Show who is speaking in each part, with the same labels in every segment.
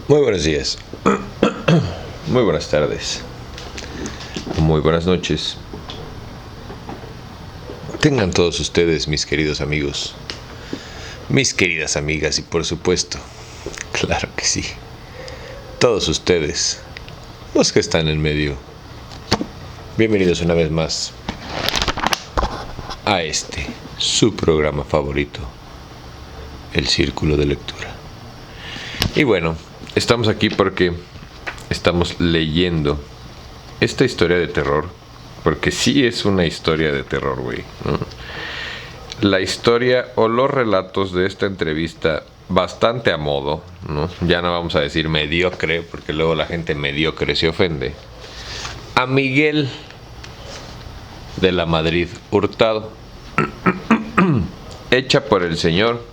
Speaker 1: Muy buenos días, muy buenas tardes, muy buenas noches. Tengan todos ustedes, mis queridos amigos, mis queridas amigas y por supuesto, claro que sí, todos ustedes, los que están en medio. Bienvenidos una vez más a su programa favorito, El Círculo de Lectura. Y bueno, estamos aquí porque estamos leyendo esta historia de terror, porque sí es una historia de terror, güey, ¿no? La historia o los relatos de esta entrevista bastante a modo, ¿no? Ya no vamos a decir mediocre, porque luego la gente mediocre se ofende. A Miguel de la Madrid Hurtado, hecha por el señor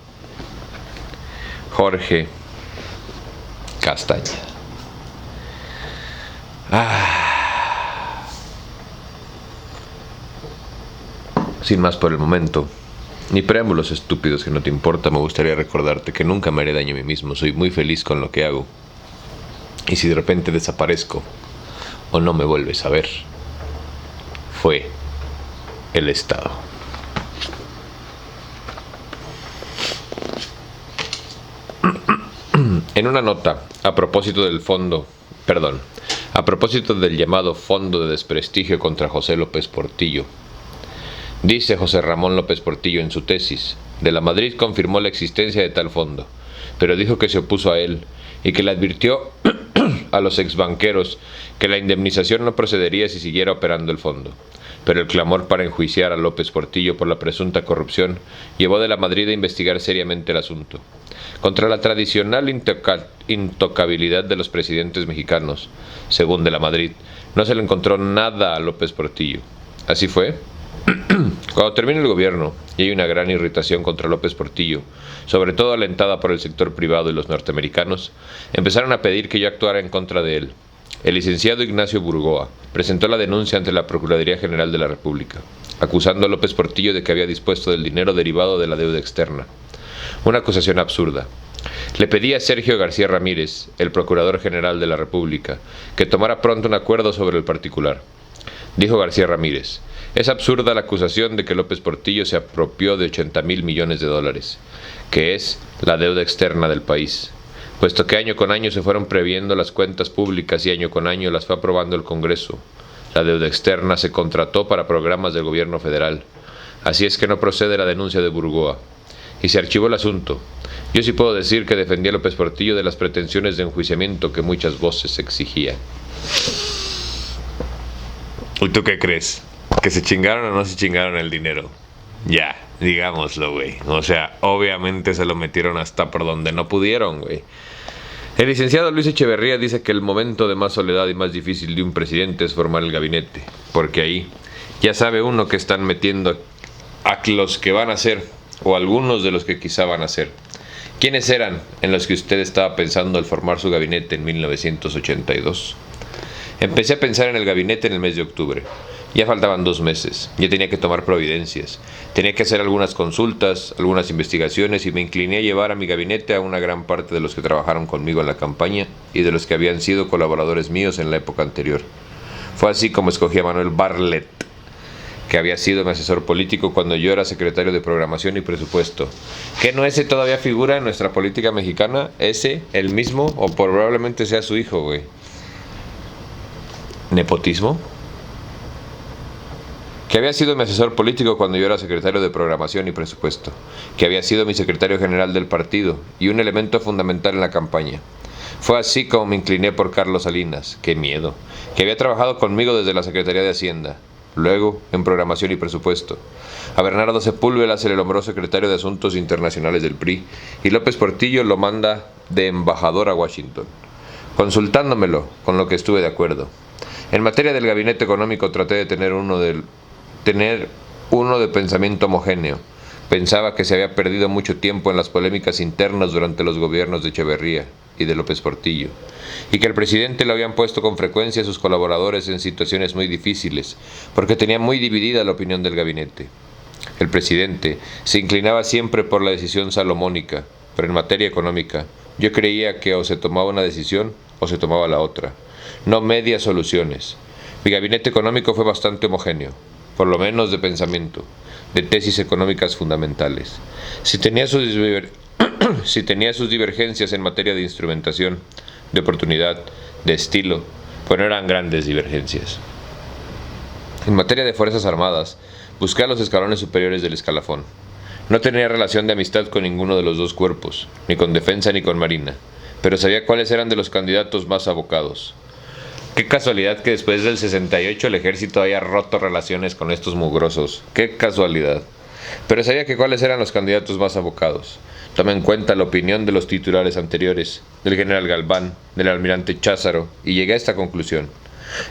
Speaker 1: Jorge Castaña. Sin más por el momento, ni preámbulos estúpidos que no te importa, me gustaría recordarte que nunca me haré daño a mí mismo. Soy muy feliz con lo que hago. Y si de repente desaparezco o no me vuelves a ver, fue el Estado. En una nota, a propósito del llamado Fondo de Desprestigio contra José López Portillo, dice José Ramón López Portillo en su tesis: de la Madrid confirmó la existencia de tal fondo, pero dijo que se opuso a él y que le advirtió a los exbanqueros que la indemnización no procedería si siguiera operando el fondo. Pero el clamor para enjuiciar a López Portillo por la presunta corrupción llevó de la Madrid a investigar seriamente el asunto. Contra la tradicional intocabilidad de los presidentes mexicanos, según de la Madrid, no se le encontró nada a López Portillo. Así fue. Cuando termine el gobierno y hay una gran irritación contra López Portillo, sobre todo alentada por el sector privado y los norteamericanos, empezaron a pedir que yo actuara en contra de él. El licenciado Ignacio Burgoa presentó la denuncia ante la Procuraduría General de la República, acusando a López Portillo de que había dispuesto del dinero derivado de la deuda externa. Una acusación absurda. Le pedí a Sergio García Ramírez, el Procurador General de la República, que tomara pronto un acuerdo sobre el particular. Dijo García Ramírez: es absurda la acusación de que López Portillo se apropió de 80,000 millones de dólares, que es la deuda externa del país, puesto que año con año se fueron previendo las cuentas públicas y año con año las fue aprobando el Congreso. La deuda externa se contrató para programas del gobierno federal. Así es que no procede la denuncia de Burgoa. Y se archivó el asunto. Yo sí puedo decir que defendí a López Portillo de las pretensiones de enjuiciamiento que muchas voces exigían. ¿Y tú qué crees? ¿Que se chingaron o no se chingaron el dinero? Ya, digámoslo, güey. O sea, obviamente se lo metieron hasta por donde no pudieron, güey. El licenciado Luis Echeverría dice que el momento de más soledad y más difícil de un presidente es formar el gabinete, porque ahí ya sabe uno que están metiendo a los que van a ser, o algunos de los que quizá van a ser. ¿Quiénes eran en los que usted estaba pensando al formar su gabinete en 1982? Empecé a pensar en el gabinete en el mes de octubre. Ya faltaban 2 meses, ya tenía que tomar providencias, tenía que hacer algunas consultas, algunas investigaciones, y me incliné a llevar a mi gabinete a una gran parte de los que trabajaron conmigo en la campaña y de los que habían sido colaboradores míos en la época anterior. Fue así como escogí a Manuel Bartlett, que había sido mi asesor político cuando yo era secretario de Programación y Presupuesto. ¿Qué no ese todavía figura en nuestra política mexicana? ¿Ese, el mismo, o probablemente sea su hijo, güey? ¿Nepotismo? Que había sido mi asesor político cuando yo era secretario de Programación y Presupuesto, que había sido mi secretario general del partido y un elemento fundamental en la campaña. Fue así como me incliné por Carlos Salinas, qué miedo, que había trabajado conmigo desde la Secretaría de Hacienda, luego en Programación y Presupuesto. A Bernardo Sepúlveda se le nombró secretario de Asuntos Internacionales del PRI y López Portillo lo manda de embajador a Washington, consultándomelo, con lo que estuve de acuerdo. En materia del gabinete económico traté de tener uno de pensamiento homogéneo. Pensaba que se había perdido mucho tiempo en las polémicas internas durante los gobiernos de Echeverría y de López Portillo, y que al presidente le habían puesto con frecuencia a sus colaboradores en situaciones muy difíciles, porque tenía muy dividida la opinión del gabinete. El presidente se inclinaba siempre por la decisión salomónica, pero en materia económica Yo creía que o se tomaba una decisión o se tomaba la otra, no medias soluciones. Mi gabinete económico fue bastante homogéneo, por lo menos de pensamiento, de tesis económicas fundamentales. Si tenía sus divergencias en materia de instrumentación, de oportunidad, de estilo, pues no eran grandes divergencias. En materia de Fuerzas Armadas, busqué a los escalones superiores del escalafón. No tenía relación de amistad con ninguno de los dos cuerpos, ni con Defensa ni con Marina, pero sabía cuáles eran de los candidatos más abocados. Qué casualidad que después del 68 el ejército haya roto relaciones con estos mugrosos. Qué casualidad. Pero sabía que cuáles eran los candidatos más abocados. Tomé en cuenta la opinión de los titulares anteriores, del general Galván, del almirante Cházaro, y llegué a esta conclusión.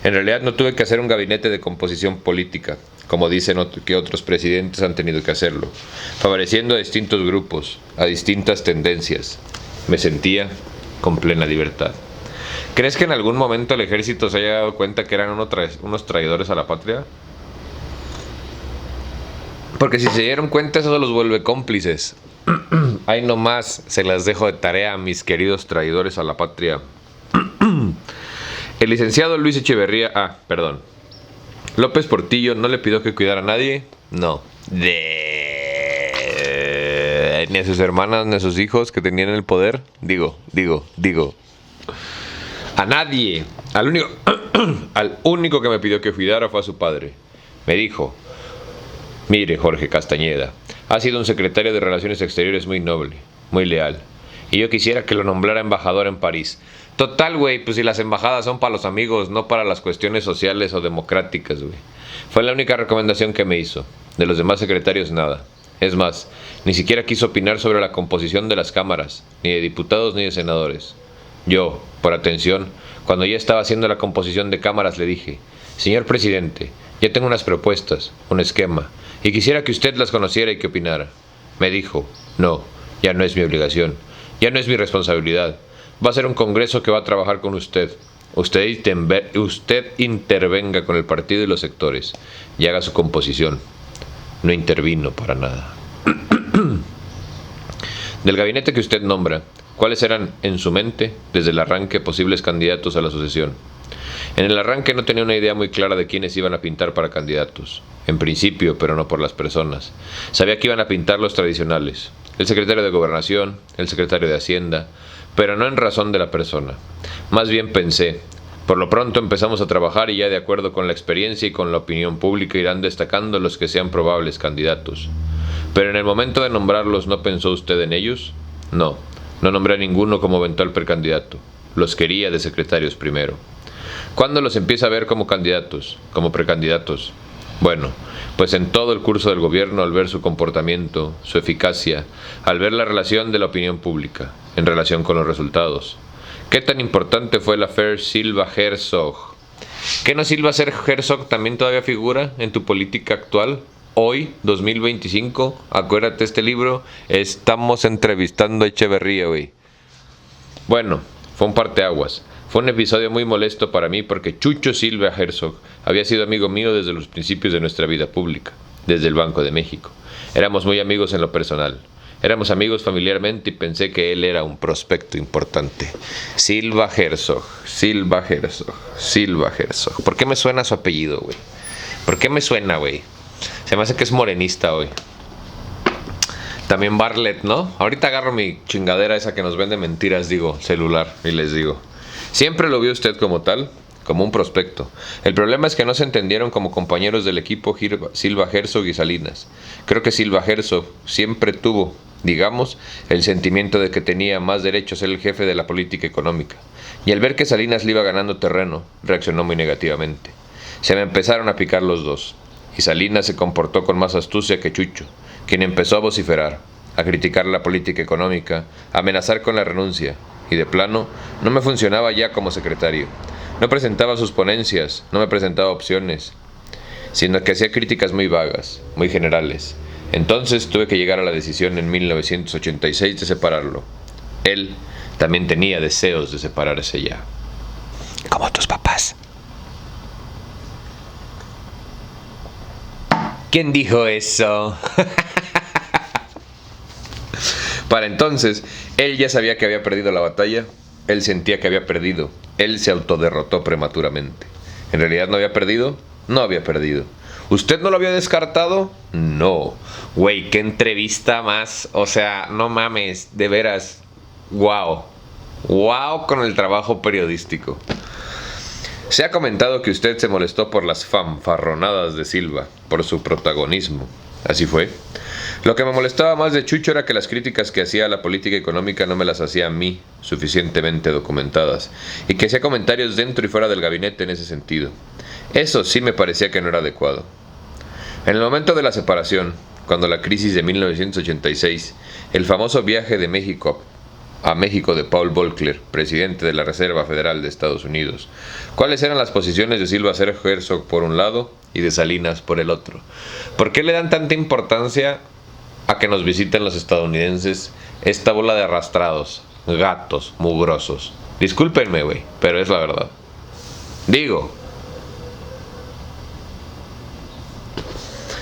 Speaker 1: En realidad no tuve que hacer un gabinete de composición política, como dicen que otros presidentes han tenido que hacerlo, favoreciendo a distintos grupos, a distintas tendencias. Me sentía con plena libertad. ¿Crees que en algún momento el ejército se haya dado cuenta que eran unos traidores a la patria? Porque si se dieron cuenta, eso los vuelve cómplices. Ahí nomás se las dejo de tarea a mis queridos traidores a la patria. El licenciado Luis Echeverría... López Portillo no le pidió que cuidara a nadie. No. Ni a sus hermanas ni a sus hijos que tenían el poder. Digo. A nadie. Al único que me pidió que cuidara fue a su padre. Me dijo: mire, Jorge Castañeda, ha sido un secretario de Relaciones Exteriores muy noble, muy leal. Y yo quisiera que lo nombrara embajador en París. Total, güey, pues si las embajadas son para los amigos, no para las cuestiones sociales o democráticas, güey. Fue la única recomendación que me hizo. De los demás secretarios, nada. Es más, ni siquiera quiso opinar sobre la composición de las cámaras, ni de diputados ni de senadores. Yo, por atención, cuando ya estaba haciendo la composición de cámaras, le dije: señor presidente, ya tengo unas propuestas, un esquema, y quisiera que usted las conociera y que opinara. Me dijo: no, ya no es mi obligación, ya no es mi responsabilidad. Va a ser un congreso que va a trabajar con usted. Usted intervenga con el partido y los sectores y haga su composición. No intervino para nada. Del gabinete que usted nombra, ¿cuáles eran en su mente, desde el arranque, posibles candidatos a la sucesión? En el arranque no tenía una idea muy clara de quiénes iban a pintar para candidatos. En principio, pero no por las personas. Sabía que iban a pintar los tradicionales: el secretario de Gobernación, el secretario de Hacienda, pero no en razón de la persona. Más bien pensé: por lo pronto empezamos a trabajar y ya de acuerdo con la experiencia y con la opinión pública irán destacando los que sean probables candidatos. Pero en el momento de nombrarlos, ¿no pensó usted en ellos? No nombré a ninguno como eventual precandidato. Los quería de secretarios primero. ¿Cuándo los empieza a ver como candidatos, como precandidatos? Bueno, pues en todo el curso del gobierno, al ver su comportamiento, su eficacia, al ver la relación de la opinión pública, en relación con los resultados. ¿Qué tan importante fue el affair Silva Herzog? ¿Qué no Silva Herzog también todavía figura en tu política actual? Hoy, 2025, acuérdate este libro, estamos entrevistando a Echeverría, güey. Bueno, fue un parteaguas. Fue un episodio muy molesto para mí porque Chucho Silva Herzog había sido amigo mío desde los principios de nuestra vida pública, desde el Banco de México. Éramos muy amigos en lo personal. Éramos amigos familiarmente y pensé que él era un prospecto importante. Silva Herzog. ¿Por qué me suena su apellido, güey? ¿Por qué me suena, güey? Se me hace que es morenista hoy. También Bartlett, ¿no? Ahorita agarro mi chingadera esa que nos vende mentiras, celular, y les digo: siempre lo vio usted como tal, como un prospecto. El problema es que no se entendieron como compañeros del equipo Silva Herzog y Salinas. Creo que Silva Herzog siempre tuvo, el sentimiento de que tenía más derecho a ser el jefe de la política económica. Y al ver que Salinas le iba ganando terreno, reaccionó muy negativamente. Se me empezaron a picar los dos. Y Salinas se comportó con más astucia que Chucho, quien empezó a vociferar, a criticar la política económica, a amenazar con la renuncia, y de plano no me funcionaba ya como secretario. No presentaba sus ponencias, no me presentaba opciones, sino que hacía críticas muy vagas, muy generales. Entonces tuve que llegar a la decisión en 1986 de separarlo. Él también tenía deseos de separarse ya. Como tus papás. ¿Quién dijo eso? Para entonces, él ya sabía que había perdido la batalla, él sentía que había perdido, él se autoderrotó prematuramente. ¿En realidad no había perdido? No había perdido. ¿Usted no lo había descartado? No. Güey, qué entrevista más. O sea, no mames, de veras. Wow. Wow con el trabajo periodístico. Se ha comentado que usted se molestó por las fanfarronadas de Silva, por su protagonismo. Así fue. Lo que me molestaba más de Chucho era que las críticas que hacía a la política económica no me las hacía a mí, suficientemente documentadas, y que hacía comentarios dentro y fuera del gabinete en ese sentido. Eso sí me parecía que no era adecuado. En el momento de la separación, cuando la crisis de 1986, el famoso viaje de México a México de Paul Volcker, presidente de la Reserva Federal de Estados Unidos, ¿cuáles eran las posiciones de Silva Herzog por un lado y de Salinas por el otro? ¿Por qué le dan tanta importancia a que nos visiten los estadounidenses, esta bola de arrastrados, gatos, mugrosos? Discúlpenme, güey, pero es la verdad. Digo,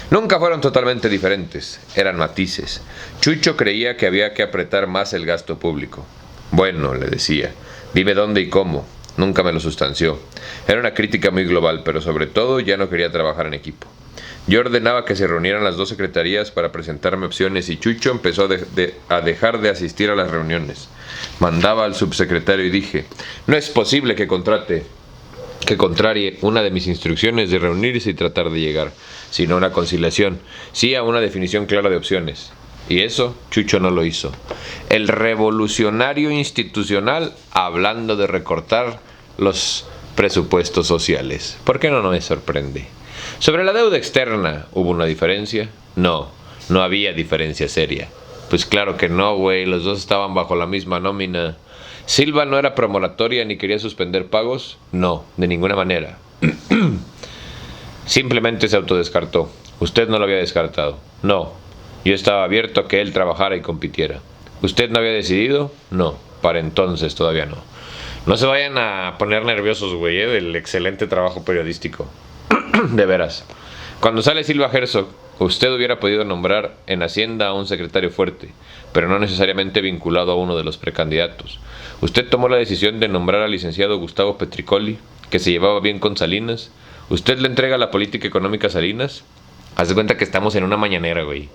Speaker 1: nunca fueron totalmente diferentes, eran matices. Chucho creía que había que apretar más el gasto público. Bueno, le decía, dime dónde y cómo. Nunca me lo sustanció. Era una crítica muy global, pero sobre todo ya no quería trabajar en equipo. Yo ordenaba que se reunieran las dos secretarías para presentarme opciones y Chucho empezó a dejar de asistir a las reuniones. Mandaba al subsecretario y dije, no es posible que contrarie una de mis instrucciones de reunirse y tratar de llegar, sino una conciliación, sí a una definición clara de opciones. Y eso Chucho no lo hizo. El revolucionario institucional hablando de recortar los presupuestos sociales. ¿Por qué no me sorprende? Sobre la deuda externa, ¿hubo una diferencia? No había diferencia seria. Pues claro que no, güey, los dos estaban bajo la misma nómina. ¿Silva no era promoratoria ni quería suspender pagos? No, de ninguna manera. Simplemente se autodescartó. Usted no lo había descartado. No, yo estaba abierto a que él trabajara y compitiera. ¿Usted no había decidido? No, para entonces todavía no. No se vayan a poner nerviosos, güey, del excelente trabajo periodístico. De veras. Cuando sale Silva Herzog, usted hubiera podido nombrar en Hacienda a un secretario fuerte, pero no necesariamente vinculado a uno de los precandidatos. Usted tomó la decisión de nombrar al licenciado Gustavo Petricoli, que se llevaba bien con Salinas. ¿Usted le entrega la política económica a Salinas? Haz de cuenta que estamos en una mañanera, güey.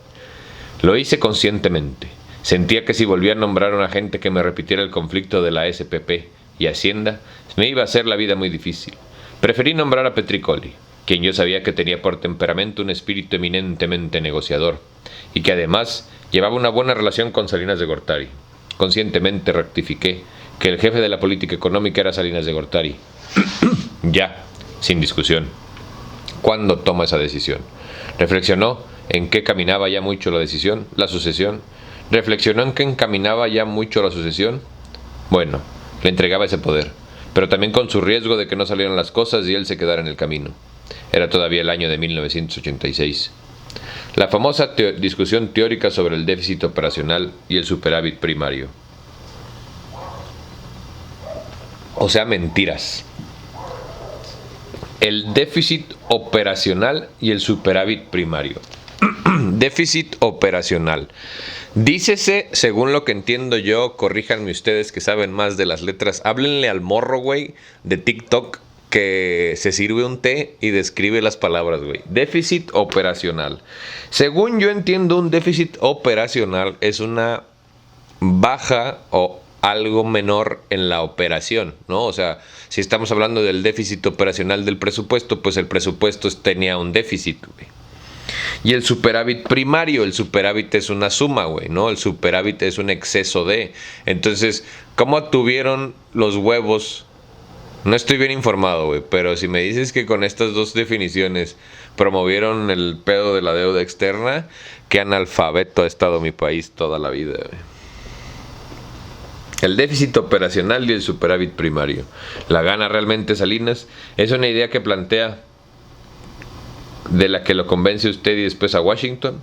Speaker 1: Lo hice conscientemente. Sentía que si volvía a nombrar a una gente que me repitiera el conflicto de la SPP y Hacienda, me iba a hacer la vida muy difícil. Preferí nombrar a Petricoli, quien yo sabía que tenía por temperamento un espíritu eminentemente negociador, y que además llevaba una buena relación con Salinas de Gortari. Conscientemente rectifiqué que el jefe de la política económica era Salinas de Gortari. Ya, sin discusión. ¿Cuándo toma esa decisión? Reflexionó en qué caminaba ya mucho la sucesión. Reflexionó en qué encaminaba ya mucho la sucesión. Bueno, le entregaba ese poder, pero también con su riesgo de que no salieran las cosas y él se quedara en el camino. Era todavía el año de 1986. La famosa discusión teórica sobre el déficit operacional y el superávit primario. O sea, mentiras. El déficit operacional y el superávit primario. Déficit operacional. Dícese, según lo que entiendo yo, corríjanme ustedes que saben más de las letras, háblenle al morro, güey, de TikTok, que se sirve un té y describe las palabras, güey. Déficit operacional. Según yo entiendo, un déficit operacional es una baja o algo menor en la operación, ¿no? O sea, si estamos hablando del déficit operacional del presupuesto, pues el presupuesto tenía un déficit, güey. Y el superávit primario, el superávit es una suma, güey, ¿no? El superávit es un exceso de. Entonces, ¿cómo tuvieron los huevos? No estoy bien informado, güey, pero si me dices que con estas dos definiciones promovieron el pedo de la deuda externa, qué analfabeto ha estado mi país toda la vida, güey. El déficit operacional y el superávit primario. ¿La gana realmente Salinas? Es una idea que plantea, de la que lo convence usted y después a Washington.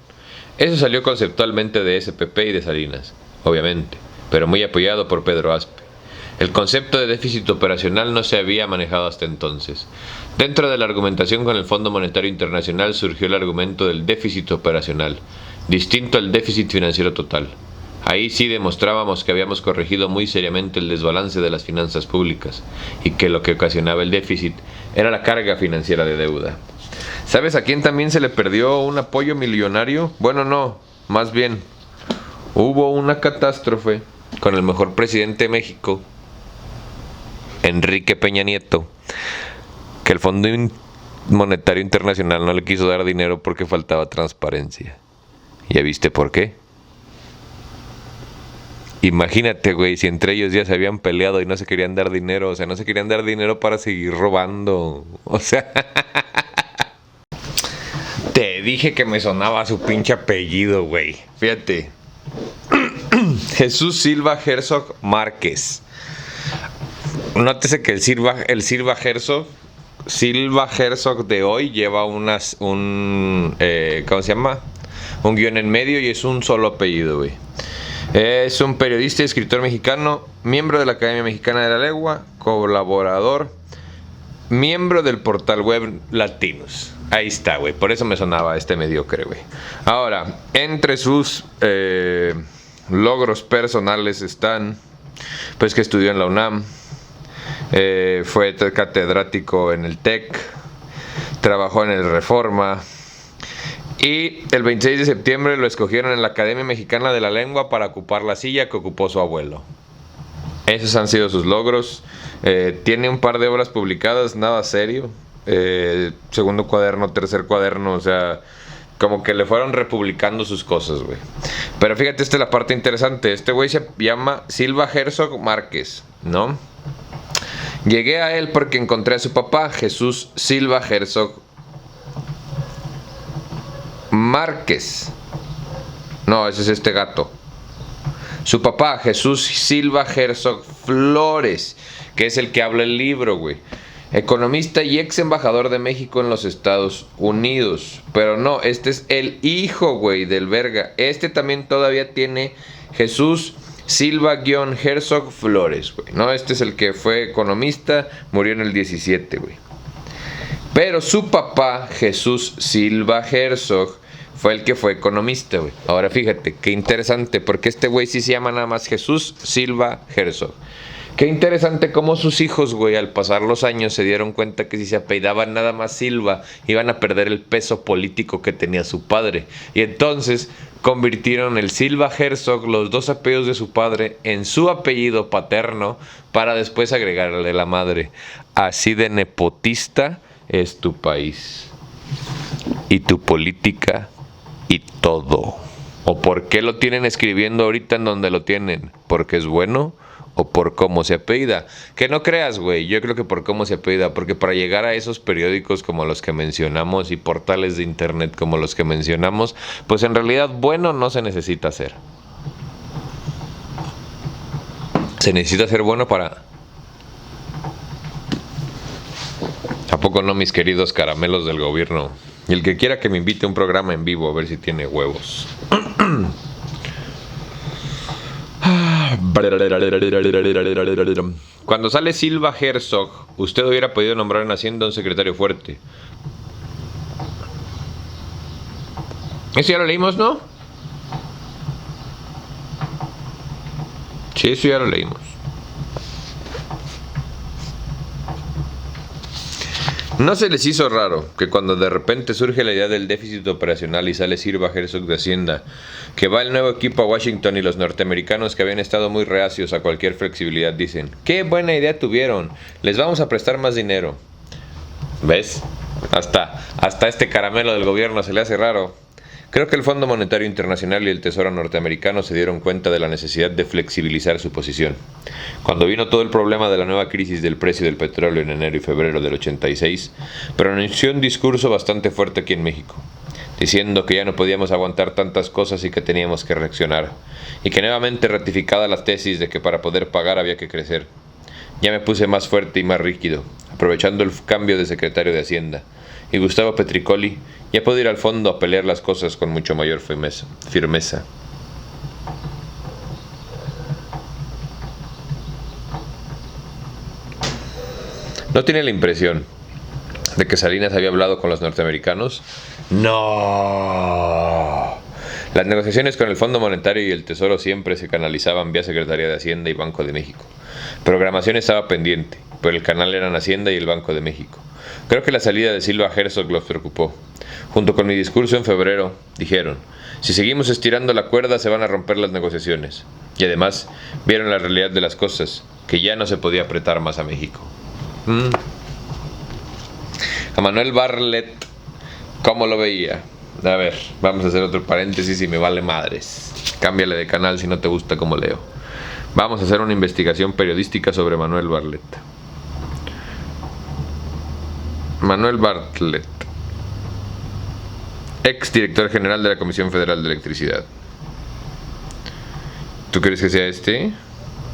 Speaker 1: Eso salió conceptualmente de SPP y de Salinas, obviamente, pero muy apoyado por Pedro Aspe. El concepto de déficit operacional no se había manejado hasta entonces. Dentro de la argumentación con el Fondo Monetario Internacional surgió el argumento del déficit operacional, distinto al déficit financiero total. Ahí sí demostrábamos que habíamos corregido muy seriamente el desbalance de las finanzas públicas y que lo que ocasionaba el déficit era la carga financiera de deuda. ¿Sabes a quién también se le perdió un apoyo millonario? Bueno, no, más bien, hubo una catástrofe con el mejor presidente de México, Enrique Peña Nieto, que el Fondo Monetario Internacional no le quiso dar dinero porque faltaba transparencia. ¿Ya viste por qué? Imagínate, güey, si entre ellos ya se habían peleado y no se querían dar dinero, o sea, no se querían dar dinero para seguir robando, o sea... Te dije que me sonaba su pinche apellido, güey. Fíjate. Jesús Silva Herzog Márquez. Nótese que el Silva Herzog de hoy lleva ¿cómo se llama? Un guión en medio y es un solo apellido, güey. Es un periodista y escritor mexicano, miembro de la Academia Mexicana de la Lengua, colaborador, miembro del portal web Latinos. Ahí está, güey. Por eso me sonaba este mediocre, güey. Ahora, entre sus logros personales están, pues, que estudió en la UNAM, fue catedrático en el TEC, trabajó en el Reforma, y el 26 de septiembre lo escogieron en la Academia Mexicana de la Lengua para ocupar la silla que ocupó su abuelo. Esos han sido sus logros. Tiene un par de obras publicadas, nada serio. Segundo cuaderno, tercer cuaderno, o sea, como que le fueron republicando sus cosas, güey. Pero fíjate, esta es la parte interesante. Este güey se llama Silva Herzog Márquez, ¿no? Llegué a él porque encontré a su papá, Jesús Silva Herzog Márquez. No, ese es este gato. Su papá, Jesús Silva Herzog Flores, que es el que habla el libro, güey. Economista y ex embajador de México en los Estados Unidos. Pero no, este es el hijo, güey, del verga. Este también todavía tiene Jesús Silva-Herzog Flores, güey. No, este es el que fue economista, murió en el 17, güey. Pero su papá, Jesús Silva Herzog, fue el que fue economista, güey. Ahora fíjate, qué interesante, porque este güey sí se llama nada más Jesús Silva Herzog. Qué interesante cómo sus hijos, güey, al pasar los años se dieron cuenta que si se apellidaban nada más Silva, iban a perder el peso político que tenía su padre. Y entonces convirtieron el Silva Herzog, los dos apellidos de su padre, en su apellido paterno, para después agregarle la madre. Así de nepotista es tu país. Y tu política y todo. ¿O por qué lo tienen escribiendo ahorita en donde lo tienen? ¿Porque es bueno? ¿O por cómo se apellida? Que no creas, güey, yo creo que por cómo se apellida, porque para llegar a esos periódicos como los que mencionamos y portales de internet como los que mencionamos, pues en realidad bueno no se necesita ser. Se necesita ser bueno para... ¿A poco no, mis queridos caramelos del gobierno? Y el que quiera que me invite a un programa en vivo a ver si tiene huevos. Cuando sale Silva Herzog, usted hubiera podido nombrar en Hacienda un secretario fuerte. Eso ya lo leímos, ¿no? Sí, eso ya lo leímos. ¿No se les hizo raro que cuando de repente surge la idea del déficit operacional y sale Silva Herzog de Hacienda, que va el nuevo equipo a Washington y los norteamericanos que habían estado muy reacios a cualquier flexibilidad dicen, qué buena idea tuvieron, les vamos a prestar más dinero? ¿Ves? Hasta este caramelo del gobierno se le hace raro. Creo que el Fondo Monetario Internacional y el Tesoro norteamericano se dieron cuenta de la necesidad de flexibilizar su posición. Cuando vino todo el problema de la nueva crisis del precio del petróleo en enero y febrero del 86, pronunció un discurso bastante fuerte aquí en México, diciendo que ya no podíamos aguantar tantas cosas y que teníamos que reaccionar, y que nuevamente ratificada la tesis de que para poder pagar había que crecer. Ya me puse más fuerte y más rígido, aprovechando el cambio de secretario de Hacienda, y Gustavo Petricoli ya puede ir al fondo a pelear las cosas con mucho mayor firmeza. ¿No tiene la impresión de que Salinas había hablado con los norteamericanos? No. Las negociaciones con el Fondo Monetario y el Tesoro siempre se canalizaban vía Secretaría de Hacienda y Banco de México. Programación estaba pendiente, pero el canal eran Hacienda y el Banco de México. Creo que la salida de Silva Herzog los preocupó. Junto con mi discurso en febrero, dijeron, si seguimos estirando la cuerda se van a romper las negociaciones. Y además, vieron la realidad de las cosas, que ya no se podía apretar más a México. A Manuel Bartlett, ¿cómo lo veía? A ver, vamos a hacer otro paréntesis y me vale madres. Cámbiale de canal si no te gusta cómo leo. Vamos a hacer una investigación periodística sobre Manuel Bartlett. Manuel Bartlett, ex director general de la Comisión Federal de Electricidad. ¿Tú crees que sea este?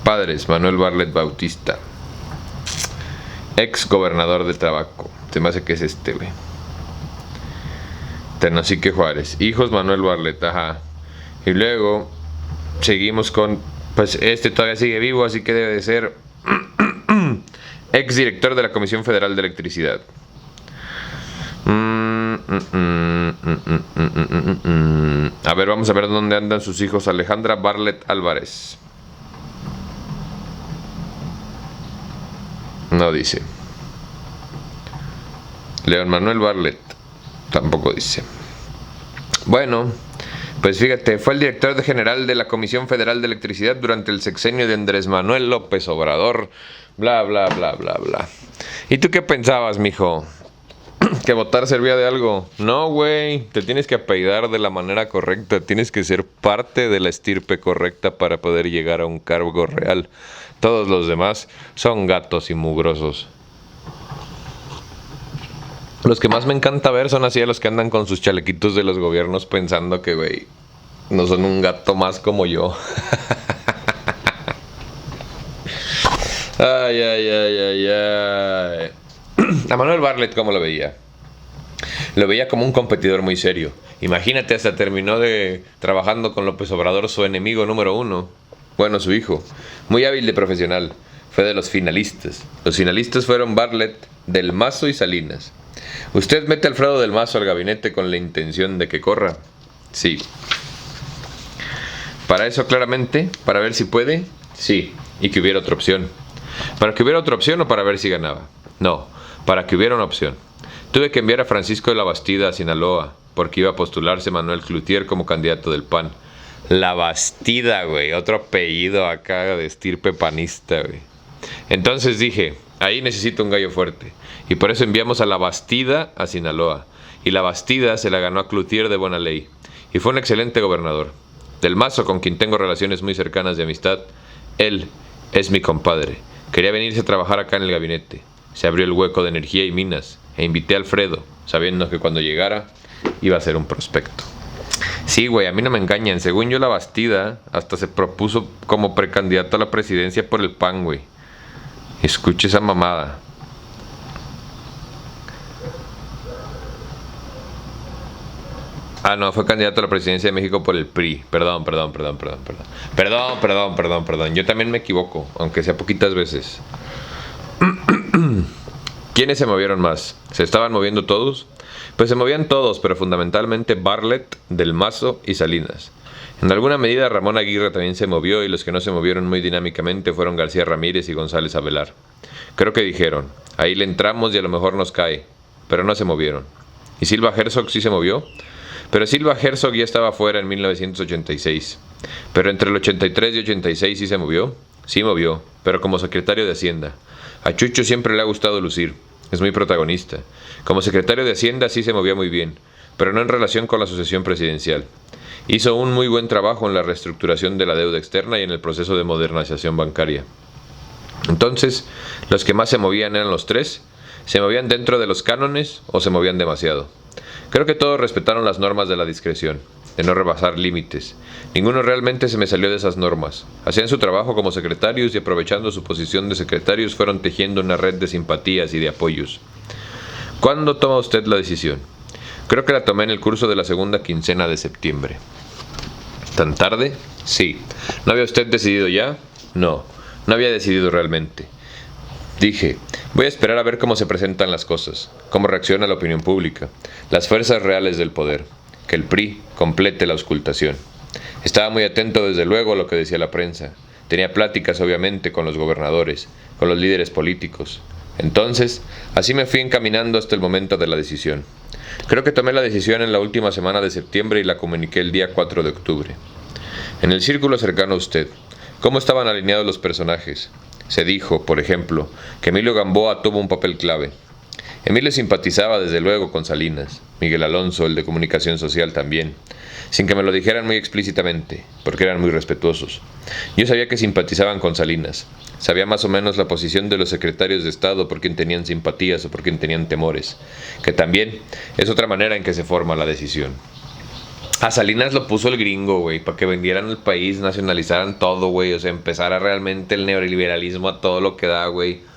Speaker 1: Padres, Manuel Bartlett Bautista, ex gobernador de Tabaco. Se me hace que es este, güey. Tenosique Juárez. Hijos, Manuel Bartlett, ajá. Y luego seguimos con, pues este todavía sigue vivo, así que debe de ser ex director de la Comisión Federal de Electricidad. A ver, vamos a ver dónde andan sus hijos. Alejandra Bartlett Álvarez. No dice. León Manuel Bartlett tampoco dice. Bueno, pues fíjate, fue el director general de la Comisión Federal de Electricidad durante el sexenio de Andrés Manuel López Obrador. Bla, bla, bla, bla, bla. ¿Y tú qué pensabas, mijo? ¿Que votar servía de algo? No, güey. Te tienes que apellidar de la manera correcta. Tienes que ser parte de la estirpe correcta para poder llegar a un cargo real. Todos los demás son gatos y mugrosos. Los que más me encanta ver son así a los que andan con sus chalequitos de los gobiernos pensando que, güey, no son un gato más como yo. Ay, ay, ay, ay, ay. A Manuel Bartlett, ¿cómo lo veía? Lo veía como un competidor muy serio. Imagínate, hasta terminó trabajando con López Obrador, su enemigo número uno. Bueno, su hijo. Muy hábil de profesional. Fue de los finalistas. Los finalistas fueron Bartlett, Del Mazo y Salinas. ¿Usted mete a Alfredo Del Mazo al gabinete con la intención de que corra? Sí. ¿Para eso claramente? ¿Para ver si puede? Sí. Y que hubiera otra opción. ¿Para que hubiera otra opción o para ver si ganaba? No, para que hubiera una opción. Tuve que enviar a Francisco de la Bastida a Sinaloa, porque iba a postularse Manuel Cloutier como candidato del PAN. La Bastida, güey, otro apellido acá de estirpe panista, güey. Entonces dije, ahí necesito un gallo fuerte. Y por eso enviamos a la Bastida a Sinaloa. Y la Bastida se la ganó a Cloutier de buena ley. Y fue un excelente gobernador. Del Mazo, con quien tengo relaciones muy cercanas de amistad, él es mi compadre. Quería venirse a trabajar acá en el gabinete. Se abrió el hueco de energía y minas. E invité a Alfredo, sabiendo que cuando llegara iba a ser un prospecto. Sí, güey, a mí no me engañan. Según yo, la Bastida hasta se propuso como precandidato a la presidencia por el PAN, güey. Escuche esa mamada. Ah, no, fue candidato a la presidencia de México por el PRI. Perdón. Yo también me equivoco, aunque sea poquitas veces. ¿Quiénes se movieron más? ¿Se estaban moviendo todos? Pues se movían todos, pero fundamentalmente Bartlett, Del Mazo y Salinas. En alguna medida Ramón Aguirre también se movió, y los que no se movieron muy dinámicamente fueron García Ramírez y González Avelar. Creo que dijeron, ahí le entramos y a lo mejor nos cae, pero no se movieron. ¿Y Silva Herzog sí se movió? Pero Silva Herzog ya estaba fuera en 1986. Pero entre el 83 y 86 sí se movió. Sí movió, pero como secretario de Hacienda. A Chucho siempre le ha gustado lucir. Es muy protagonista. Como secretario de Hacienda sí se movía muy bien, pero no en relación con la sucesión presidencial. Hizo un muy buen trabajo en la reestructuración de la deuda externa y en el proceso de modernización bancaria. Entonces, los que más se movían eran los tres. ¿Se movían dentro de los cánones o se movían demasiado? Creo que todos respetaron las normas de la discreción, de no rebasar límites. Ninguno realmente se me salió de esas normas. Hacían su trabajo como secretarios y, aprovechando su posición de secretarios, fueron tejiendo una red de simpatías y de apoyos. ¿Cuándo toma usted la decisión? Creo que la tomé en el curso de la segunda quincena de septiembre. ¿Tan tarde? Sí. ¿No había usted decidido ya? No había decidido realmente. Dije, voy a esperar a ver cómo se presentan las cosas, cómo reacciona la opinión pública, las fuerzas reales del poder. que el PRI complete la auscultación. Estaba muy atento desde luego a lo que decía la prensa. Tenía pláticas obviamente con los gobernadores, con los líderes políticos. Entonces, así me fui encaminando hasta el momento de la decisión. Creo que tomé la decisión en la última semana de septiembre y la comuniqué el día 4 de octubre. En el círculo cercano a usted, ¿cómo estaban alineados los personajes? Se dijo, por ejemplo, que Emilio Gamboa tuvo un papel clave. Emilio simpatizaba desde luego con Salinas, Miguel Alonso, el de Comunicación Social también, sin que me lo dijeran muy explícitamente, porque eran muy respetuosos. Yo sabía que simpatizaban con Salinas, sabía más o menos la posición de los secretarios de Estado por quien tenían simpatías o por quien tenían temores, que también es otra manera en que se forma la decisión. A Salinas lo puso el gringo, güey, para que vendieran el país, nacionalizaran todo, güey, o sea, empezara realmente el neoliberalismo a todo lo que da, güey.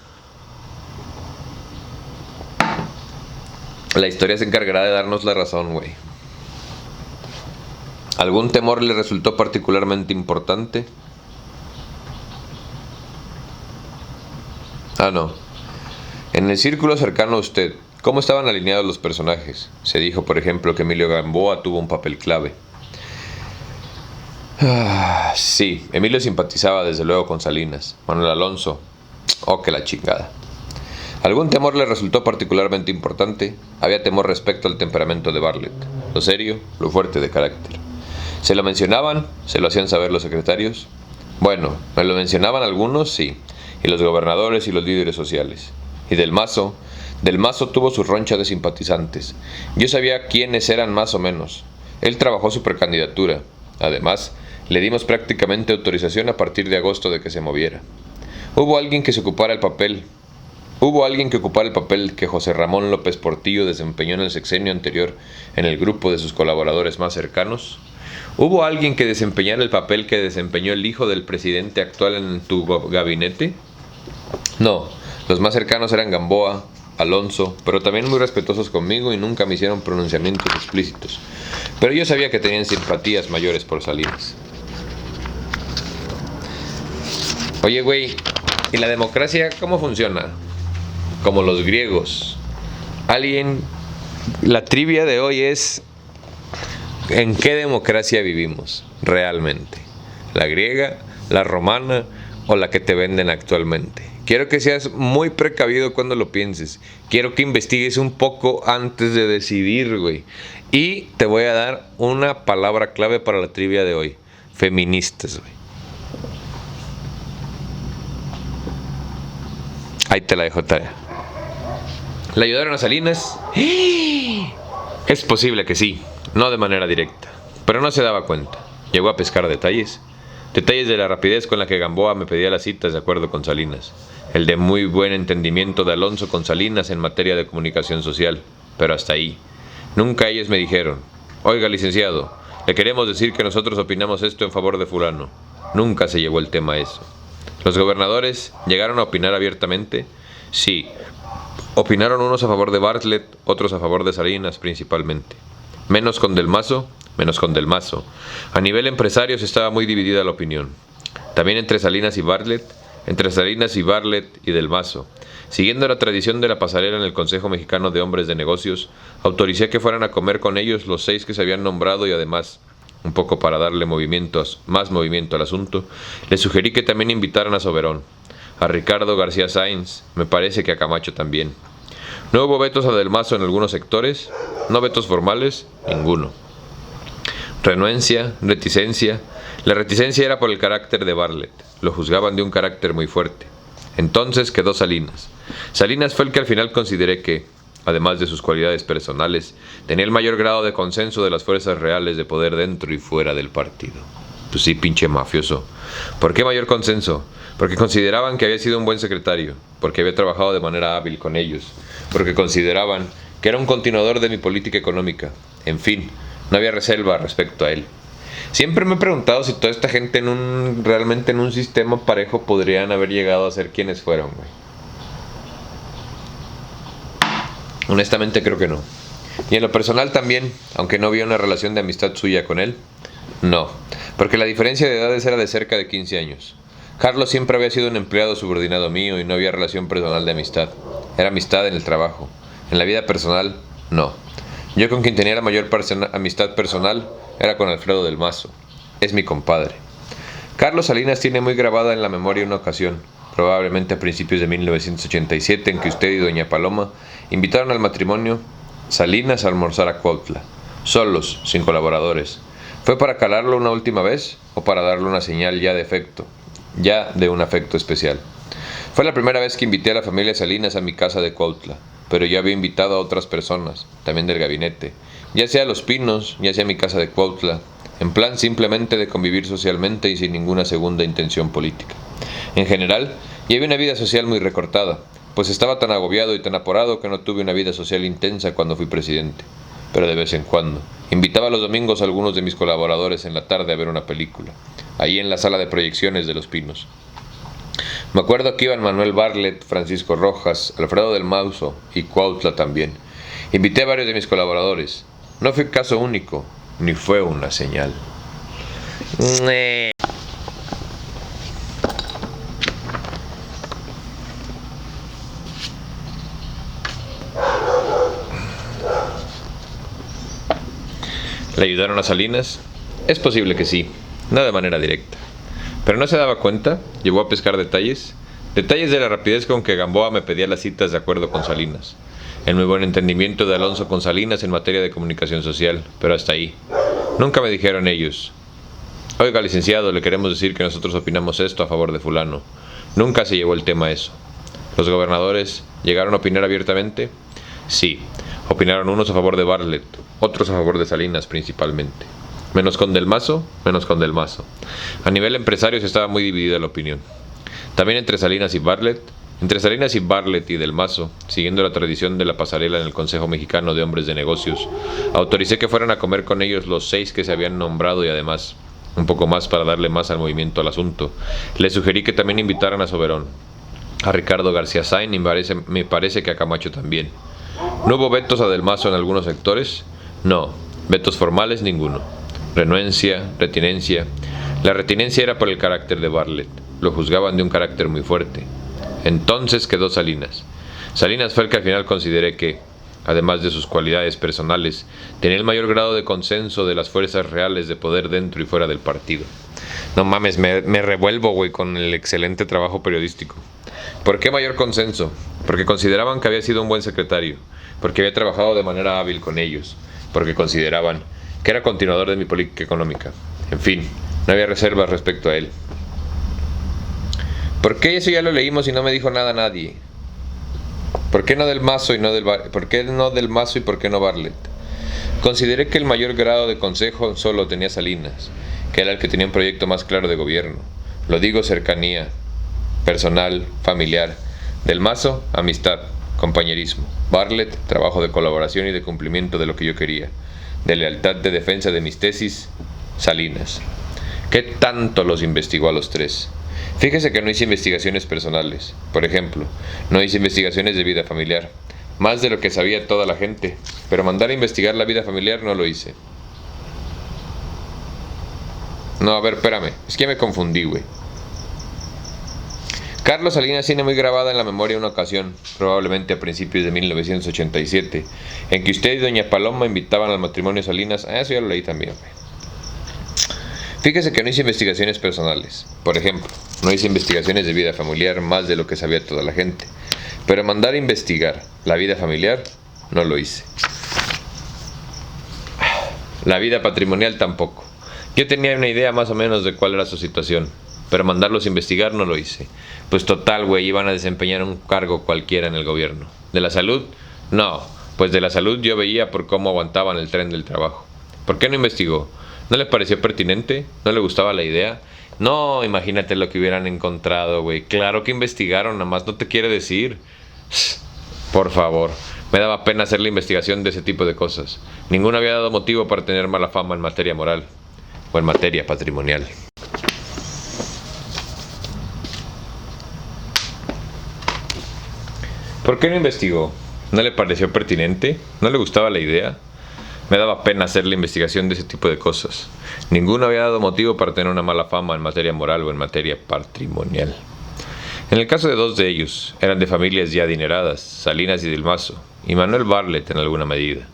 Speaker 1: La historia se encargará de darnos la razón, güey. ¿Algún temor le resultó particularmente importante? No. En el círculo cercano a usted, ¿cómo estaban alineados los personajes? Se dijo, por ejemplo, que Emilio Gamboa tuvo un papel clave. Sí, Emilio simpatizaba desde luego con Salinas. Manuel Alonso, que la chingada. ¿Algún temor le resultó particularmente importante? Había temor respecto al temperamento de Bartlett, lo serio, lo fuerte de carácter. ¿Se lo mencionaban? ¿Se lo hacían saber los secretarios? Bueno, me lo mencionaban algunos, sí, y los gobernadores y los líderes sociales. Y Del Mazo tuvo su roncha de simpatizantes. Yo sabía quiénes eran más o menos. Él trabajó su precandidatura. Además, le dimos prácticamente autorización a partir de agosto de que se moviera. Hubo alguien que ocupara el papel que José Ramón López Portillo desempeñó en el sexenio anterior en el grupo de sus colaboradores más cercanos. ¿Hubo alguien que desempeñara el papel que desempeñó el hijo del presidente actual en tu gabinete? No, los más cercanos eran Gamboa, Alonso, pero también muy respetuosos conmigo y nunca me hicieron pronunciamientos explícitos. Pero yo sabía que tenían simpatías mayores por Salinas. Oye, güey, ¿y la democracia cómo funciona? Como los griegos. La trivia de hoy es: ¿en qué democracia vivimos realmente? ¿La griega, la romana o la que te venden actualmente? Quiero que seas muy precavido cuando lo pienses. Quiero que investigues un poco antes de decidir, güey. Y te voy a dar una palabra clave para la trivia de hoy: feministas, güey. Ahí te la dejo, tarea. ¿Le ayudaron a Salinas? Es posible que sí, no de manera directa, pero no se daba cuenta. Llegó a pescar detalles de la rapidez con la que Gamboa me pedía las citas de acuerdo con Salinas, el de muy buen entendimiento de Alonso con Salinas en materia de comunicación social, pero hasta ahí. Nunca ellos me dijeron: oiga, licenciado, le queremos decir que nosotros opinamos esto en favor de fulano. Nunca se llevó el tema a eso. ¿Los gobernadores llegaron a opinar abiertamente? Sí. Opinaron unos a favor de Bartlett, otros a favor de Salinas principalmente. Menos con Del Mazo. A nivel empresarios estaba muy dividida la opinión. También entre Salinas y Bartlett y Del Mazo. Siguiendo la tradición de la pasarela en el Consejo Mexicano de Hombres de Negocios, autoricé que fueran a comer con ellos los 6 que se habían nombrado y además, un poco para darle más movimiento al asunto, les sugerí que también invitaran a Soberón, a Ricardo García Sáenz, me parece que a Camacho también. ¿No hubo vetos a Del Mazo en algunos sectores? No vetos formales, ninguno. Renuencia, reticencia. La reticencia era por el carácter de Bartlett, lo juzgaban de un carácter muy fuerte. Entonces quedó Salinas. Salinas fue el que al final consideré que, además de sus cualidades personales, tenía el mayor grado de consenso de las fuerzas reales de poder dentro y fuera del partido. Pues sí, pinche mafioso. ¿Por qué mayor consenso? Porque consideraban que había sido un buen secretario, porque había trabajado de manera hábil con ellos, porque consideraban que era un continuador de mi política económica. En fin, no había reserva respecto a él. Siempre me he preguntado si toda esta gente realmente en un sistema parejo podrían haber llegado a ser quienes fueron, güey. Honestamente creo que no. Y en lo personal también, aunque no había una relación de amistad suya con él, no, porque la diferencia de edades era de cerca de 15 años. Carlos siempre había sido un empleado subordinado mío y no había relación personal de amistad. Era amistad en el trabajo. En la vida personal, no. Yo con quien tenía la mayor amistad personal era con Alfredo del Mazo. Es mi compadre. Carlos Salinas tiene muy grabada en la memoria una ocasión, probablemente a principios de 1987, en que usted y doña Paloma invitaron al matrimonio Salinas a almorzar a Cuautla, solos, sin colaboradores. ¿Fue para calarlo una última vez o para darle una señal ya de un afecto especial? Fue la primera vez que invité a la familia Salinas a mi casa de Cuautla, pero yo había invitado a otras personas, también del gabinete, ya sea a Los Pinos, ya sea a mi casa de Cuautla, en plan simplemente de convivir socialmente y sin ninguna segunda intención política. En general, llevé una vida social muy recortada, pues estaba tan agobiado y tan apurado que no tuve una vida social intensa cuando fui presidente. Pero de vez en cuando, invitaba los domingos a algunos de mis colaboradores en la tarde a ver una película, ahí en la sala de proyecciones de Los Pinos. Me acuerdo que iban Manuel Barlet, Francisco Rojas, Alfredo del Mazo y Cuautla también. Invité a varios de mis colaboradores. No fue caso único, ni fue una señal. ¿Le ayudaron a Salinas? Es posible que sí, no de manera directa. Pero no se daba cuenta, llegó a pescar detalles de la rapidez con que Gamboa me pedía las citas de acuerdo con Salinas, el muy buen entendimiento de Alonso con Salinas en materia de comunicación social, pero hasta ahí. Nunca me dijeron ellos: oiga, licenciado, le queremos decir que nosotros opinamos esto a favor de fulano. Nunca se llevó el tema a eso. ¿Los gobernadores llegaron a opinar abiertamente? Sí, opinaron unos a favor de Barlet, otros a favor de Salinas principalmente. Menos con Del Mazo. A nivel empresario se estaba muy dividida la opinión. También entre Salinas y Barlet y Del Mazo, siguiendo la tradición de la pasarela en el Consejo Mexicano de Hombres de Negocios, autoricé que fueran a comer con ellos los 6 que se habían nombrado y además, un poco más para darle más al movimiento al asunto, les sugerí que también invitaran a Soberón, a Ricardo García Sainz y me parece que a Camacho también. ¿No hubo vetos a Del Mazo en algunos sectores? No, vetos formales ninguno. Renuencia, retinencia. La retinencia era por el carácter de Barlet. Lo juzgaban de un carácter muy fuerte. Entonces quedó Salinas. Salinas fue el que al final consideré que, además de sus cualidades personales, tenía el mayor grado de consenso de las fuerzas reales de poder dentro y fuera del partido. No mames, me revuelvo, güey, con el excelente trabajo periodístico. ¿Por qué mayor consenso? Porque consideraban que había sido un buen secretario, porque había trabajado de manera hábil con ellos, porque consideraban que era continuador de mi política económica. En fin, no había reservas respecto a él. ¿Por qué eso ya lo leímos y no me dijo nada nadie? ¿Por qué no Del Mazo y por qué no Barlet? Consideré que el mayor grado de consejo solo tenía Salinas, que era el que tenía un proyecto más claro de gobierno. Lo digo, cercanía, personal, familiar. Del Mazo, amistad, compañerismo. Barlet, trabajo de colaboración y de cumplimiento de lo que yo quería. De lealtad de defensa de mis tesis, Salinas. ¿Qué tanto los investigó a los tres? Fíjese que no hice investigaciones personales. Por ejemplo, no hice investigaciones de vida familiar. Más de lo que sabía toda la gente. Pero mandar a investigar la vida familiar no lo hice. No, a ver, espérame. Es que me confundí, güey. Carlos Salinas tiene muy grabada en la memoria una ocasión, probablemente a principios de 1987, en que usted y doña Paloma invitaban al matrimonio Salinas. Eso ya lo leí también, güey. Fíjese que no hice investigaciones personales. Por ejemplo, no hice investigaciones de vida familiar más de lo que sabía toda la gente. Pero mandar a investigar la vida familiar, no lo hice. La vida patrimonial tampoco. Yo tenía una idea más o menos de cuál era su situación, pero mandarlos a investigar no lo hice. Pues total, güey, iban a desempeñar un cargo cualquiera en el gobierno. ¿De la salud? No, pues de la salud yo veía por cómo aguantaban el tren del trabajo. ¿Por qué no investigó? ¿No le pareció pertinente? ¿No le gustaba la idea? No, imagínate lo que hubieran encontrado, güey. Claro que investigaron, nada más no te quiere decir. Por favor, me daba pena hacer la investigación de ese tipo de cosas. Ninguno había dado motivo para tener mala fama en materia moral o en materia patrimonial. ¿Por qué no investigó? ¿No le pareció pertinente? ¿No le gustaba la idea? Me daba pena hacer la investigación de ese tipo de cosas. Ninguno había dado motivo para tener una mala fama en materia moral o en materia patrimonial. En el caso de dos de ellos, eran de familias ya adineradas, Salinas y Del Mazo, y Manuel Barlet en alguna medida.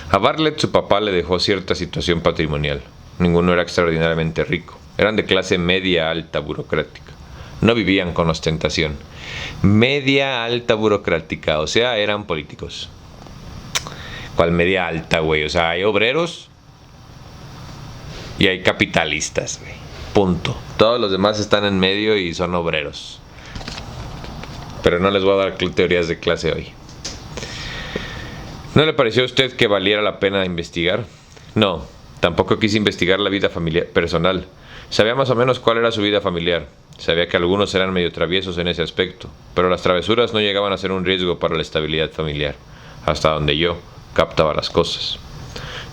Speaker 1: A Bartlett su papá le dejó cierta situación patrimonial. Ninguno era extraordinariamente rico. Eran de clase media alta burocrática. No vivían con ostentación. Media alta burocrática, o sea, eran políticos. ¿Cuál media alta, güey? O sea, hay obreros y hay capitalistas, güey. Punto. Todos los demás están en medio y son obreros. Pero no les voy a dar teorías de clase hoy. ¿No le pareció a usted que valiera la pena investigar? No, tampoco quise investigar la vida familiar personal. Sabía más o menos cuál era su vida familiar. Sabía que algunos eran medio traviesos en ese aspecto, pero las travesuras no llegaban a ser un riesgo para la estabilidad familiar, hasta donde yo captaba las cosas.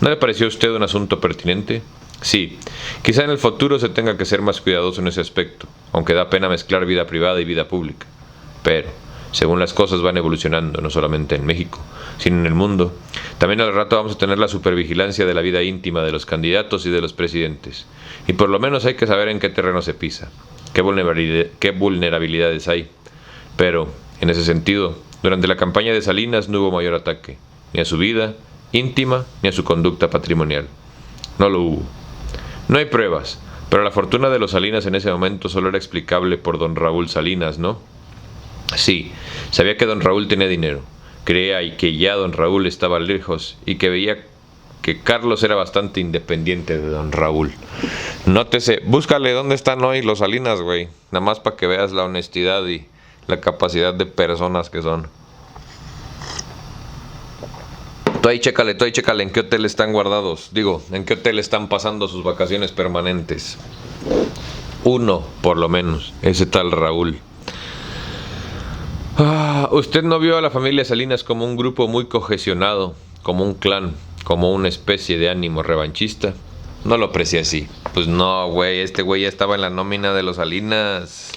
Speaker 1: ¿No le pareció a usted un asunto pertinente? Sí, quizá en el futuro se tenga que ser más cuidadoso en ese aspecto, aunque da pena mezclar vida privada y vida pública. Pero, según las cosas van evolucionando, no solamente en México, sino en el mundo, también al rato vamos a tener la supervigilancia de la vida íntima de los candidatos y de los presidentes. Y por lo menos hay que saber en qué terreno se pisa, qué vulnerabilidades hay. Pero, en ese sentido, durante la campaña de Salinas no hubo mayor ataque, ni a su vida íntima ni a su conducta patrimonial. No lo hubo. No hay pruebas, pero la fortuna de los Salinas en ese momento solo era explicable por don Raúl Salinas, ¿no? Sí, sabía que don Raúl tenía dinero. Creía y que ya don Raúl estaba lejos y que veía que Carlos era bastante independiente de don Raúl. Nótese, búscale dónde están hoy los Salinas, güey. Nada más para que veas la honestidad y la capacidad de personas que son. Tú ahí chécale en qué hotel están guardados. Digo, en qué hotel están pasando sus vacaciones permanentes. Uno, por lo menos, ese tal Raúl. ¿Usted no vio a la familia Salinas como un grupo muy cohesionado, como un clan, como una especie de ánimo revanchista? No lo aprecié así. Pues no, güey, este güey ya estaba en la nómina de los Salinas.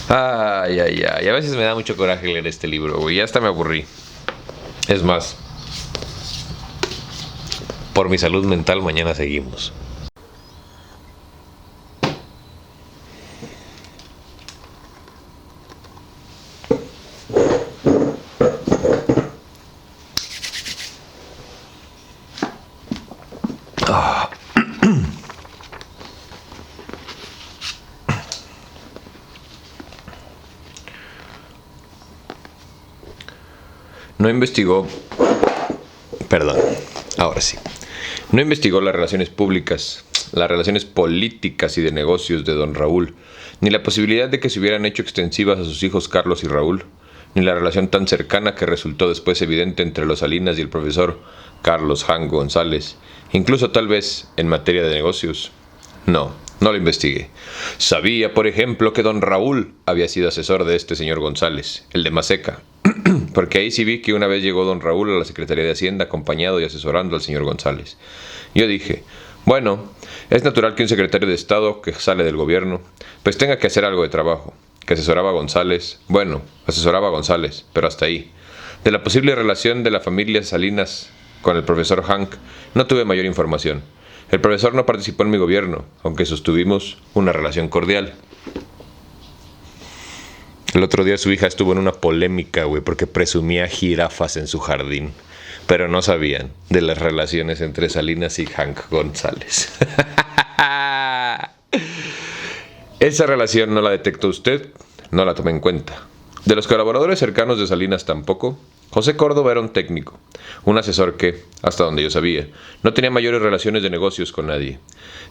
Speaker 1: Ay. A veces me da mucho coraje leer este libro, güey. Ya hasta me aburrí. Es más, por mi salud mental, mañana seguimos. No investigó. Perdón, ahora sí. No investigó las relaciones públicas, las relaciones políticas y de negocios de don Raúl, ni la posibilidad de que se hubieran hecho extensivas a sus hijos Carlos y Raúl, ni la relación tan cercana que resultó después evidente entre los Salinas y el profesor Carlos Hank González, incluso tal vez en materia de negocios. No lo investigué. Sabía, por ejemplo, que don Raúl había sido asesor de este señor González, el de Maseca, porque ahí sí vi que una vez llegó don Raúl a la Secretaría de Hacienda acompañado y asesorando al señor González. Yo dije, bueno, es natural que un secretario de Estado que sale del gobierno, pues tenga que hacer algo de trabajo. Que asesoraba a González, pero hasta ahí. De la posible relación de la familia Salinas con el profesor Hank, no tuve mayor información. El profesor no participó en mi gobierno, aunque sostuvimos una relación cordial. El otro día su hija estuvo en una polémica, güey, porque presumía jirafas en su jardín. Pero no sabían de las relaciones entre Salinas y Hank González. Esa relación no la detectó usted, no la tomé en cuenta. De los colaboradores cercanos de Salinas tampoco. José Córdoba era un técnico, un asesor que, hasta donde yo sabía, no tenía mayores relaciones de negocios con nadie.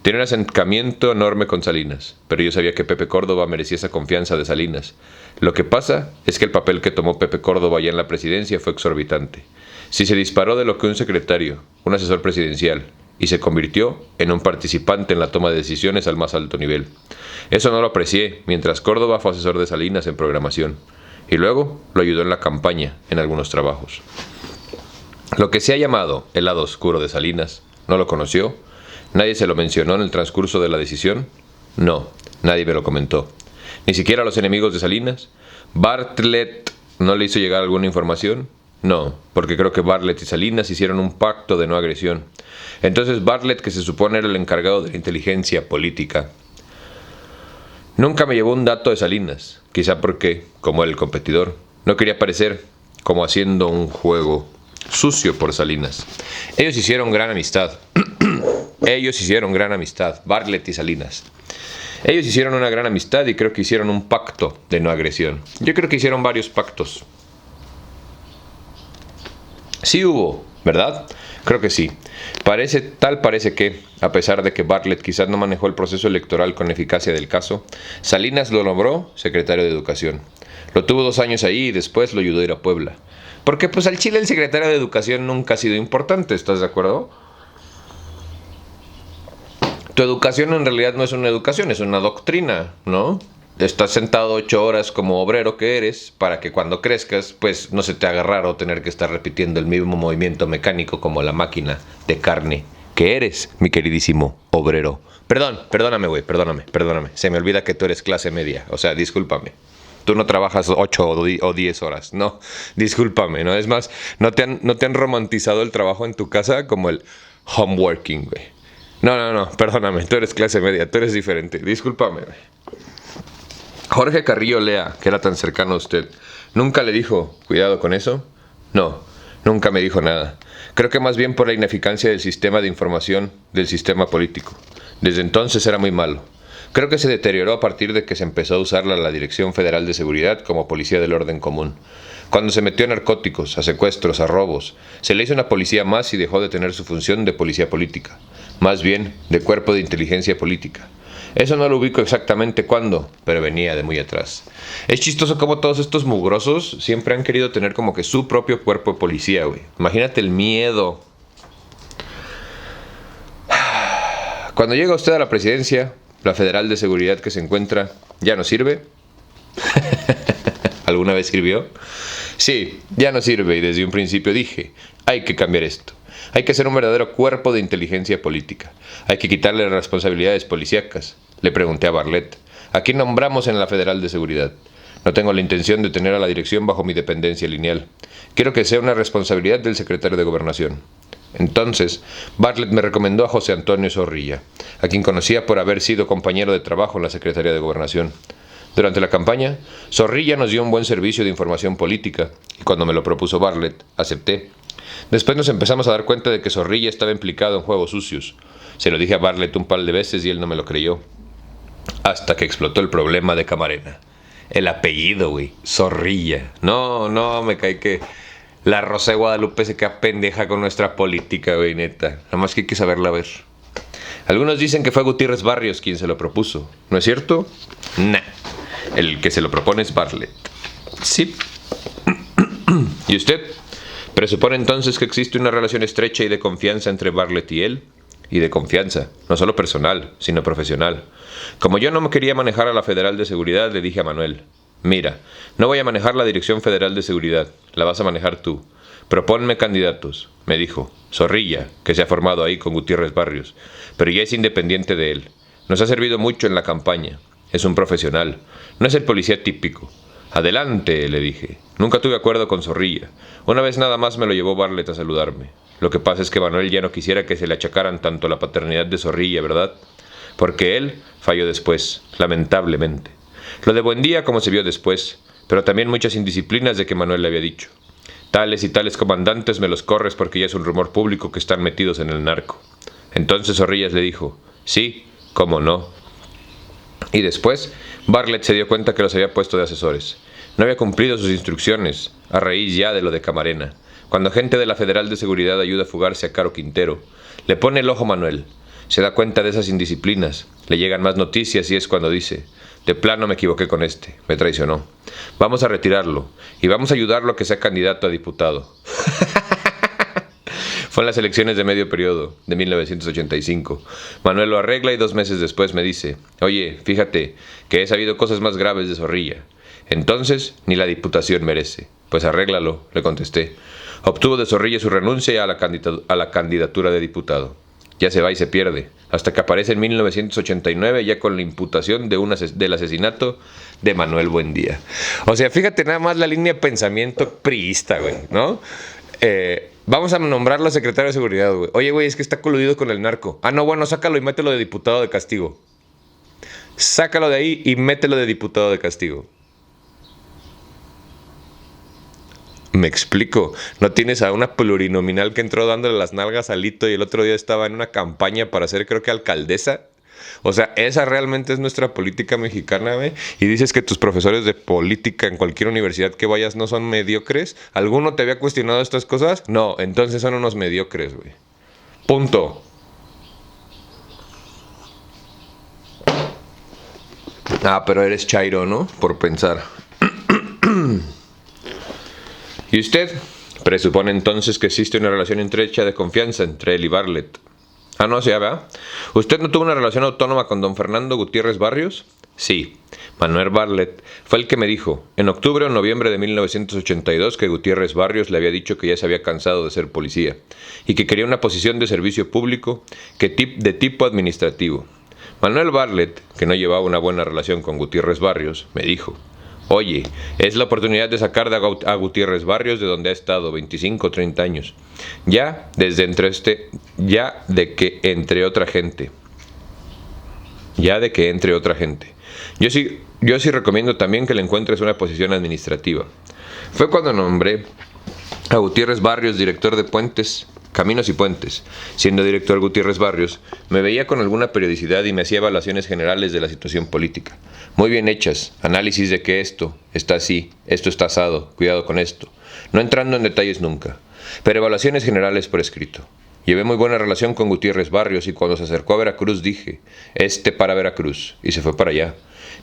Speaker 1: Tenía un acercamiento enorme con Salinas, pero yo sabía que Pepe Córdoba merecía esa confianza de Salinas. Lo que pasa es que el papel que tomó Pepe Córdoba ya en la presidencia fue exorbitante. Si se disparó de lo que un secretario, un asesor presidencial, y se convirtió en un participante en la toma de decisiones al más alto nivel. Eso no lo aprecié mientras Córdoba fue asesor de Salinas en programación. Y luego lo ayudó en la campaña, en algunos trabajos. Lo que se ha llamado el lado oscuro de Salinas, ¿no lo conoció? ¿Nadie se lo mencionó en el transcurso de la decisión? No, nadie me lo comentó. ¿Ni siquiera los enemigos de Salinas? ¿Bartlett no le hizo llegar alguna información? No, porque creo que Bartlett y Salinas hicieron un pacto de no agresión. Entonces Bartlett, que se supone era el encargado de la inteligencia política, nunca me llevó un dato de Salinas, quizá porque, como era el competidor, no quería parecer como haciendo un juego sucio por Salinas. Ellos hicieron gran amistad. Ellos hicieron gran amistad, Bartlett y Salinas. Ellos hicieron una gran amistad y creo que hicieron un pacto de no agresión. Yo creo que hicieron varios pactos. Sí hubo, ¿verdad? Creo que sí. Parece que, a pesar de que Bartlett quizás no manejó el proceso electoral con eficacia del caso, Salinas lo nombró secretario de Educación. Lo tuvo 2 años ahí y después lo ayudó a ir a Puebla. Porque pues al Chile el secretario de Educación nunca ha sido importante, ¿estás de acuerdo? Tu educación en realidad no es una educación, es una doctrina, ¿no? Estás sentado 8 horas como obrero que eres para que cuando crezcas, pues no se te haga raro tener que estar repitiendo el mismo movimiento mecánico como la máquina de carne que eres, mi queridísimo obrero. Perdóname, güey, perdóname. Se me olvida que tú eres clase media, o sea, discúlpame. Tú no trabajas 8 o 10 horas, no, discúlpame, ¿no? Es más, no te han romantizado el trabajo en tu casa como el homeworking, güey. No, perdóname, tú eres clase media, tú eres diferente, discúlpame, güey. Jorge Carrillo Lea, que era tan cercano a usted, ¿nunca le dijo, cuidado con eso? No, nunca me dijo nada. Creo que más bien por la ineficacia del sistema de información del sistema político. Desde entonces era muy malo. Creo que se deterioró a partir de que se empezó a usar la Dirección Federal de Seguridad como policía del orden común. Cuando se metió a narcóticos, a secuestros, a robos, se le hizo una policía más y dejó de tener su función de policía política. Más bien, de cuerpo de inteligencia política. Eso no lo ubico exactamente cuándo, pero venía de muy atrás. Es chistoso cómo todos estos mugrosos siempre han querido tener como que su propio cuerpo de policía, güey. Imagínate el miedo. Cuando llega usted a la presidencia, la Federal de Seguridad que se encuentra, ¿ya no sirve? ¿Alguna vez sirvió? Sí, ya no sirve y desde un principio dije, hay que cambiar esto. Hay que hacer un verdadero cuerpo de inteligencia política. Hay que quitarle las responsabilidades policíacas. Le pregunté a Bartlett, ¿a quién nombramos en la Federal de Seguridad? No tengo la intención de tener a la dirección bajo mi dependencia lineal. Quiero que sea una responsabilidad del secretario de Gobernación. Entonces, Bartlett me recomendó a José Antonio Zorrilla, a quien conocía por haber sido compañero de trabajo en la Secretaría de Gobernación. Durante la campaña, Zorrilla nos dio un buen servicio de información política, y cuando me lo propuso Bartlett, acepté. Después nos empezamos a dar cuenta de que Zorrilla estaba implicado en juegos sucios. Se lo dije a Bartlett un par de veces y él no me lo creyó. Hasta que explotó el problema de Camarena. El apellido, güey, Zorrilla. No, me cae que la Rosa de Guadalupe se queda pendeja con nuestra política, güey, neta. Nada más que hay que saberla ver. Algunos dicen que fue Gutiérrez Barrios quien se lo propuso. ¿No es cierto? Nah. El que se lo propone es Bartlett. Sí. ¿Y usted? ¿Presupone entonces que existe una relación estrecha y de confianza entre Bartlett y él? Y de confianza, no solo personal, sino profesional. Como yo no me quería manejar a la Federal de Seguridad, le dije a Manuel, mira, no voy a manejar la Dirección Federal de Seguridad, la vas a manejar tú. Proponme candidatos, me dijo. Zorrilla, que se ha formado ahí con Gutiérrez Barrios, pero ya es independiente de él. Nos ha servido mucho en la campaña. Es un profesional, no es el policía típico. Adelante, le dije. Nunca tuve acuerdo con Zorrilla. Una vez nada más me lo llevó Bartlett a saludarme. Lo que pasa es que Manuel ya no quisiera que se le achacaran tanto la paternidad de Zorrilla, ¿verdad? Porque él falló después, lamentablemente. Lo de Buendía como se vio después, pero también muchas indisciplinas de que Manuel le había dicho. Tales y tales comandantes me los corres porque ya es un rumor público que están metidos en el narco. Entonces Zorrillas le dijo, sí, cómo no. Y después, Bartlett se dio cuenta que los había puesto de asesores. No había cumplido sus instrucciones, a raíz ya de lo de Camarena. Cuando gente de la Federal de Seguridad ayuda a fugarse a Caro Quintero, le pone el ojo Manuel. Se da cuenta de esas indisciplinas, le llegan más noticias y es cuando dice, de plano me equivoqué con este, me traicionó. Vamos a retirarlo y vamos a ayudarlo a que sea candidato a diputado. Fue en las elecciones de medio periodo, de 1985. Manuel lo arregla y 2 meses después me dice, oye, fíjate, que he sabido cosas más graves de Zorrilla. Entonces, ni la diputación merece. Pues arréglalo, le contesté. Obtuvo de Zorrilla su renuncia a la candidatura de diputado. Ya se va y se pierde, hasta que aparece en 1989 ya con la imputación del asesinato de Manuel Buendía. O sea, fíjate nada más la línea de pensamiento priista, güey, ¿no? Vamos a nombrarlo secretario de seguridad, güey. Oye, güey, es que está coludido con el narco. Ah, no, bueno, sácalo y mételo de diputado de castigo. Sácalo de ahí y mételo de diputado de castigo. Me explico, no tienes a una plurinominal que entró dándole las nalgas a Lito y el otro día estaba en una campaña para ser, creo que alcaldesa. O sea, esa realmente es nuestra política mexicana, güey. Y dices que tus profesores de política en cualquier universidad que vayas no son mediocres. ¿Alguno te había cuestionado estas cosas? No, entonces son unos mediocres, güey. Punto. Ah, pero eres chairo, ¿no? Por pensar. ¿Y usted? Presupone entonces que existe una relación estrecha de confianza entre él y Bartlett. Ah, no, sí, ¿verdad? ¿Usted no tuvo una relación autónoma con don Fernando Gutiérrez Barrios? Sí. Manuel Bartlett fue el que me dijo, en octubre o noviembre de 1982, que Gutiérrez Barrios le había dicho que ya se había cansado de ser policía y que quería una posición de servicio público de tipo administrativo. Manuel Bartlett, que no llevaba una buena relación con Gutiérrez Barrios, me dijo, oye, es la oportunidad de sacar a Gutiérrez Barrios de donde ha estado 25 o 30 años. Ya de que entre otra gente. Yo sí recomiendo también que le encuentres una posición administrativa. Fue cuando nombré a Gutiérrez Barrios director de Puentes, Caminos y Puentes. Siendo director Gutiérrez Barrios, me veía con alguna periodicidad y me hacía evaluaciones generales de la situación política. Muy bien hechas, análisis de que esto está así, esto está asado, cuidado con esto. No entrando en detalles nunca, pero evaluaciones generales por escrito. Llevé muy buena relación con Gutiérrez Barrios y cuando se acercó a Veracruz dije, para Veracruz, y se fue para allá.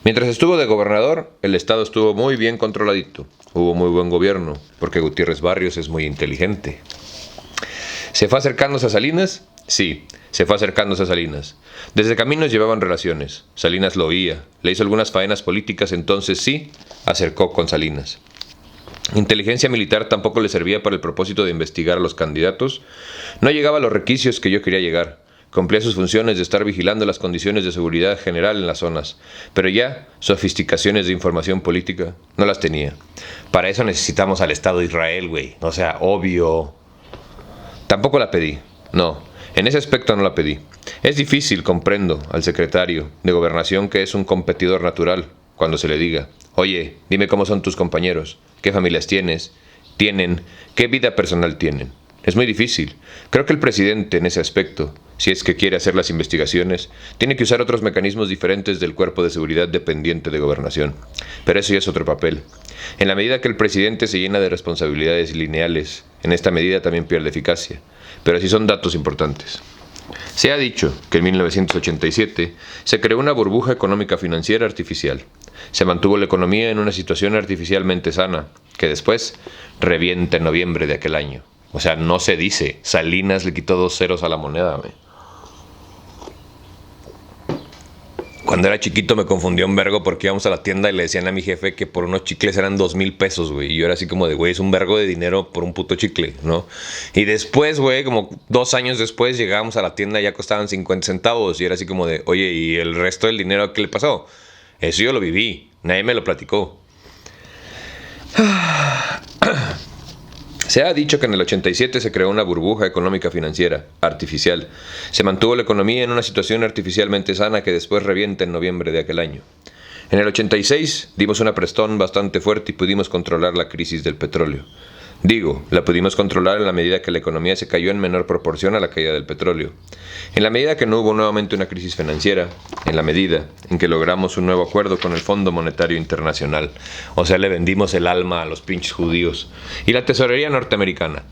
Speaker 1: Mientras estuvo de gobernador, el estado estuvo muy bien controladito. Hubo muy buen gobierno, porque Gutiérrez Barrios es muy inteligente. ¿Se fue acercándose a Salinas? Sí, se fue acercándose a Salinas. Desde Caminos llevaban relaciones. Salinas lo oía. Le hizo algunas faenas políticas, entonces sí, acercó con Salinas. Inteligencia militar tampoco le servía para el propósito de investigar a los candidatos. No llegaba a los requisitos que yo quería llegar. Cumplía sus funciones de estar vigilando las condiciones de seguridad general en las zonas. Pero ya, sofisticaciones de información política, no las tenía. Para eso necesitamos al Estado de Israel, güey. O sea, obvio. Tampoco la pedí. No, en ese aspecto no la pedí. Es difícil, comprendo, al secretario de Gobernación que es un competidor natural, cuando se le diga, oye, dime cómo son tus compañeros, qué familias tienen, qué vida personal tienen. Es muy difícil. Creo que el presidente, en ese aspecto, si es que quiere hacer las investigaciones, tiene que usar otros mecanismos diferentes del cuerpo de seguridad dependiente de Gobernación. Pero eso ya es otro papel. En la medida que el presidente se llena de responsabilidades lineales, en esta medida también pierde eficacia. Pero sí son datos importantes. Se ha dicho que en 1987 se creó una burbuja económica financiera artificial. Se mantuvo la economía en una situación artificialmente sana, que después revienta en noviembre de aquel año. O sea, no se dice. Salinas le quitó 2 ceros a la moneda, güey. Cuando era chiquito me confundió un vergo porque íbamos a la tienda y le decían a mi jefe que por unos chicles eran 2,000 pesos, güey. Y yo era así como de, güey, es un vergo de dinero por un puto chicle, ¿no? Y después, güey, como 2 años después llegábamos a la tienda y ya costaban 50 centavos. Y era así como de, oye, ¿y el resto del dinero qué le pasó? Eso yo lo viví. Nadie me lo platicó. Se ha dicho que en el 87 se creó una burbuja económica financiera artificial. Se mantuvo la economía en una situación artificialmente sana que después revienta en noviembre de aquel año. En el 86 dimos una prestón bastante fuerte y pudimos controlar la crisis del petróleo. Digo, la pudimos controlar en la medida que la economía se cayó en menor proporción a la caída del petróleo. En la medida que no hubo nuevamente una crisis financiera, en la medida en que logramos un nuevo acuerdo con el Fondo Monetario Internacional, o sea, le vendimos el alma a los pinches judíos, y la tesorería norteamericana.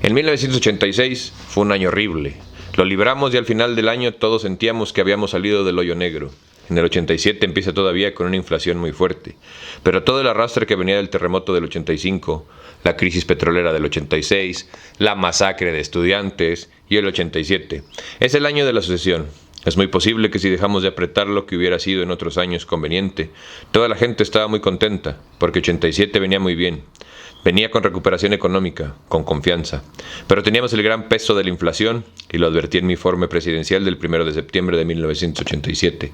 Speaker 1: En 1986 fue un año horrible. Lo libramos y al final del año todos sentíamos que habíamos salido del hoyo negro. En el 87 empieza todavía con una inflación muy fuerte, pero todo el arrastre que venía del terremoto del 85, la crisis petrolera del 86, la masacre de estudiantes y el 87, es el año de la sucesión. Es muy posible que si dejamos de apretar lo que hubiera sido en otros años conveniente, toda la gente estaba muy contenta, porque 87 venía muy bien. Venía con recuperación económica, con confianza, pero teníamos el gran peso de la inflación, y lo advertí en mi informe presidencial del 1 de septiembre de 1987,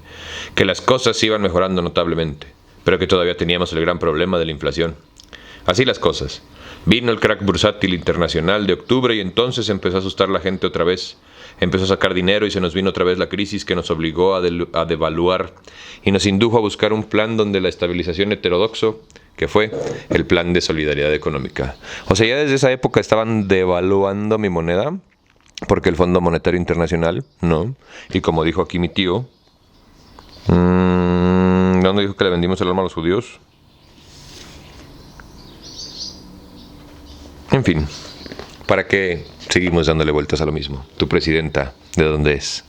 Speaker 1: que las cosas iban mejorando notablemente, pero que todavía teníamos el gran problema de la inflación. Así las cosas. Vino el crack bursátil internacional de octubre y entonces empezó a asustar a la gente otra vez. Empezó a sacar dinero y se nos vino otra vez la crisis que nos obligó a devaluar y nos indujo a buscar un plan donde la estabilización heterodoxo, que fue el Plan de Solidaridad Económica. O sea, ya desde esa época estaban devaluando mi moneda, porque el Fondo Monetario Internacional, ¿no? Y como dijo aquí mi tío, ¿dónde dijo que le vendimos el alma a los judíos? En fin, ¿para qué seguimos dándole vueltas a lo mismo? Tu presidenta, ¿de dónde es?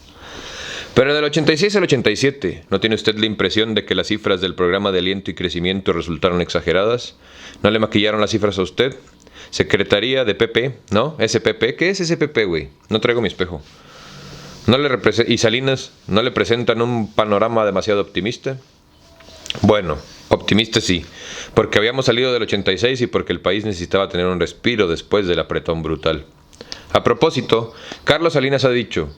Speaker 1: Pero del 86 al 87, ¿no tiene usted la impresión de que las cifras del programa de aliento y crecimiento resultaron exageradas? ¿No le maquillaron las cifras a usted? Secretaría de PP, ¿no? SPP, ¿qué es SPP, güey? No traigo mi espejo. ¿Y Salinas, no le presentan un panorama demasiado optimista? Bueno, optimista sí, porque habíamos salido del 86 y porque el país necesitaba tener un respiro después del apretón brutal. A propósito, Carlos Salinas ha dicho: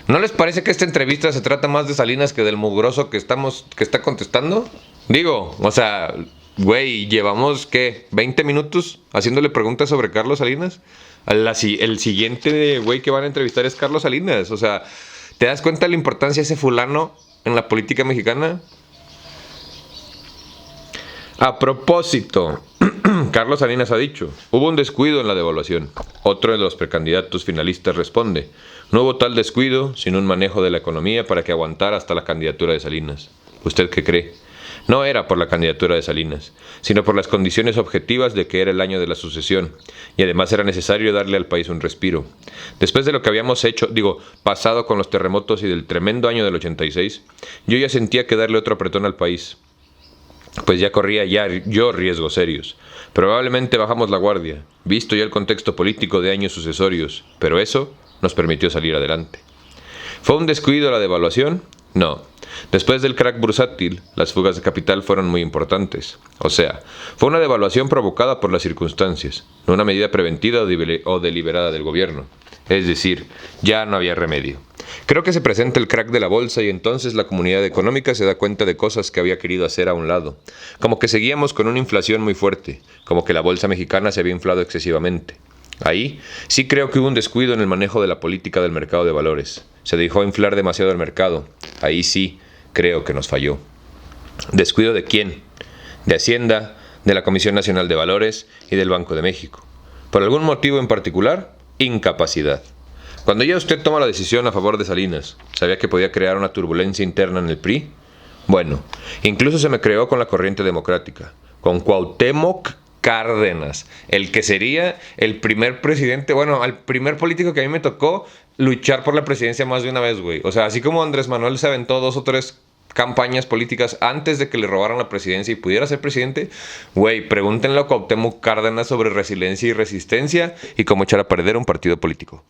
Speaker 1: ¿no les parece que esta entrevista se trata más de Salinas que del mugroso que está contestando? Digo, o sea, güey, llevamos, ¿qué? ¿20 minutos haciéndole preguntas sobre Carlos Salinas? El siguiente güey que van a entrevistar es Carlos Salinas. O sea, ¿te das cuenta de la importancia de ese fulano en la política mexicana? A propósito, Carlos Salinas ha dicho: hubo un descuido en la devaluación. Otro de los precandidatos finalistas responde: no hubo tal descuido, sino un manejo de la economía para que aguantara hasta la candidatura de Salinas. ¿Usted qué cree? No era por la candidatura de Salinas, sino por las condiciones objetivas de que era el año de la sucesión, y además era necesario darle al país un respiro. Después de lo que habíamos pasado con los terremotos y del tremendo año del 86, yo ya sentía que darle otro apretón al país, pues ya corría yo riesgos serios. Probablemente bajamos la guardia, visto ya el contexto político de años sucesorios, pero eso nos permitió salir adelante. ¿Fue un descuido la devaluación? No. Después del crack bursátil, las fugas de capital fueron muy importantes. O sea, fue una devaluación provocada por las circunstancias, no una medida preventiva o deliberada del gobierno. Es decir, ya no había remedio. Creo que se presenta el crack de la bolsa y entonces la comunidad económica se da cuenta de cosas que había querido hacer a un lado. Como que seguíamos con una inflación muy fuerte, como que la bolsa mexicana se había inflado excesivamente. Ahí sí creo que hubo un descuido en el manejo de la política del mercado de valores. Se dejó inflar demasiado el mercado. Ahí sí creo que nos falló. ¿Descuido de quién? De Hacienda, de la Comisión Nacional de Valores y del Banco de México. ¿Por algún motivo en particular? Incapacidad. Cuando ya usted toma la decisión a favor de Salinas, ¿sabía que podía crear una turbulencia interna en el PRI? Bueno, incluso se me creó con la corriente democrática, con Cuauhtémoc Cárdenas, el que sería el primer presidente, bueno, el primer político que a mí me tocó luchar por la presidencia más de una vez, güey. O sea, así como Andrés Manuel se aventó 2 o 3 campañas políticas antes de que le robaran la presidencia y pudiera ser presidente, güey, pregúntenle a Cuauhtémoc Cárdenas sobre resiliencia y resistencia y cómo echar a perder un partido político.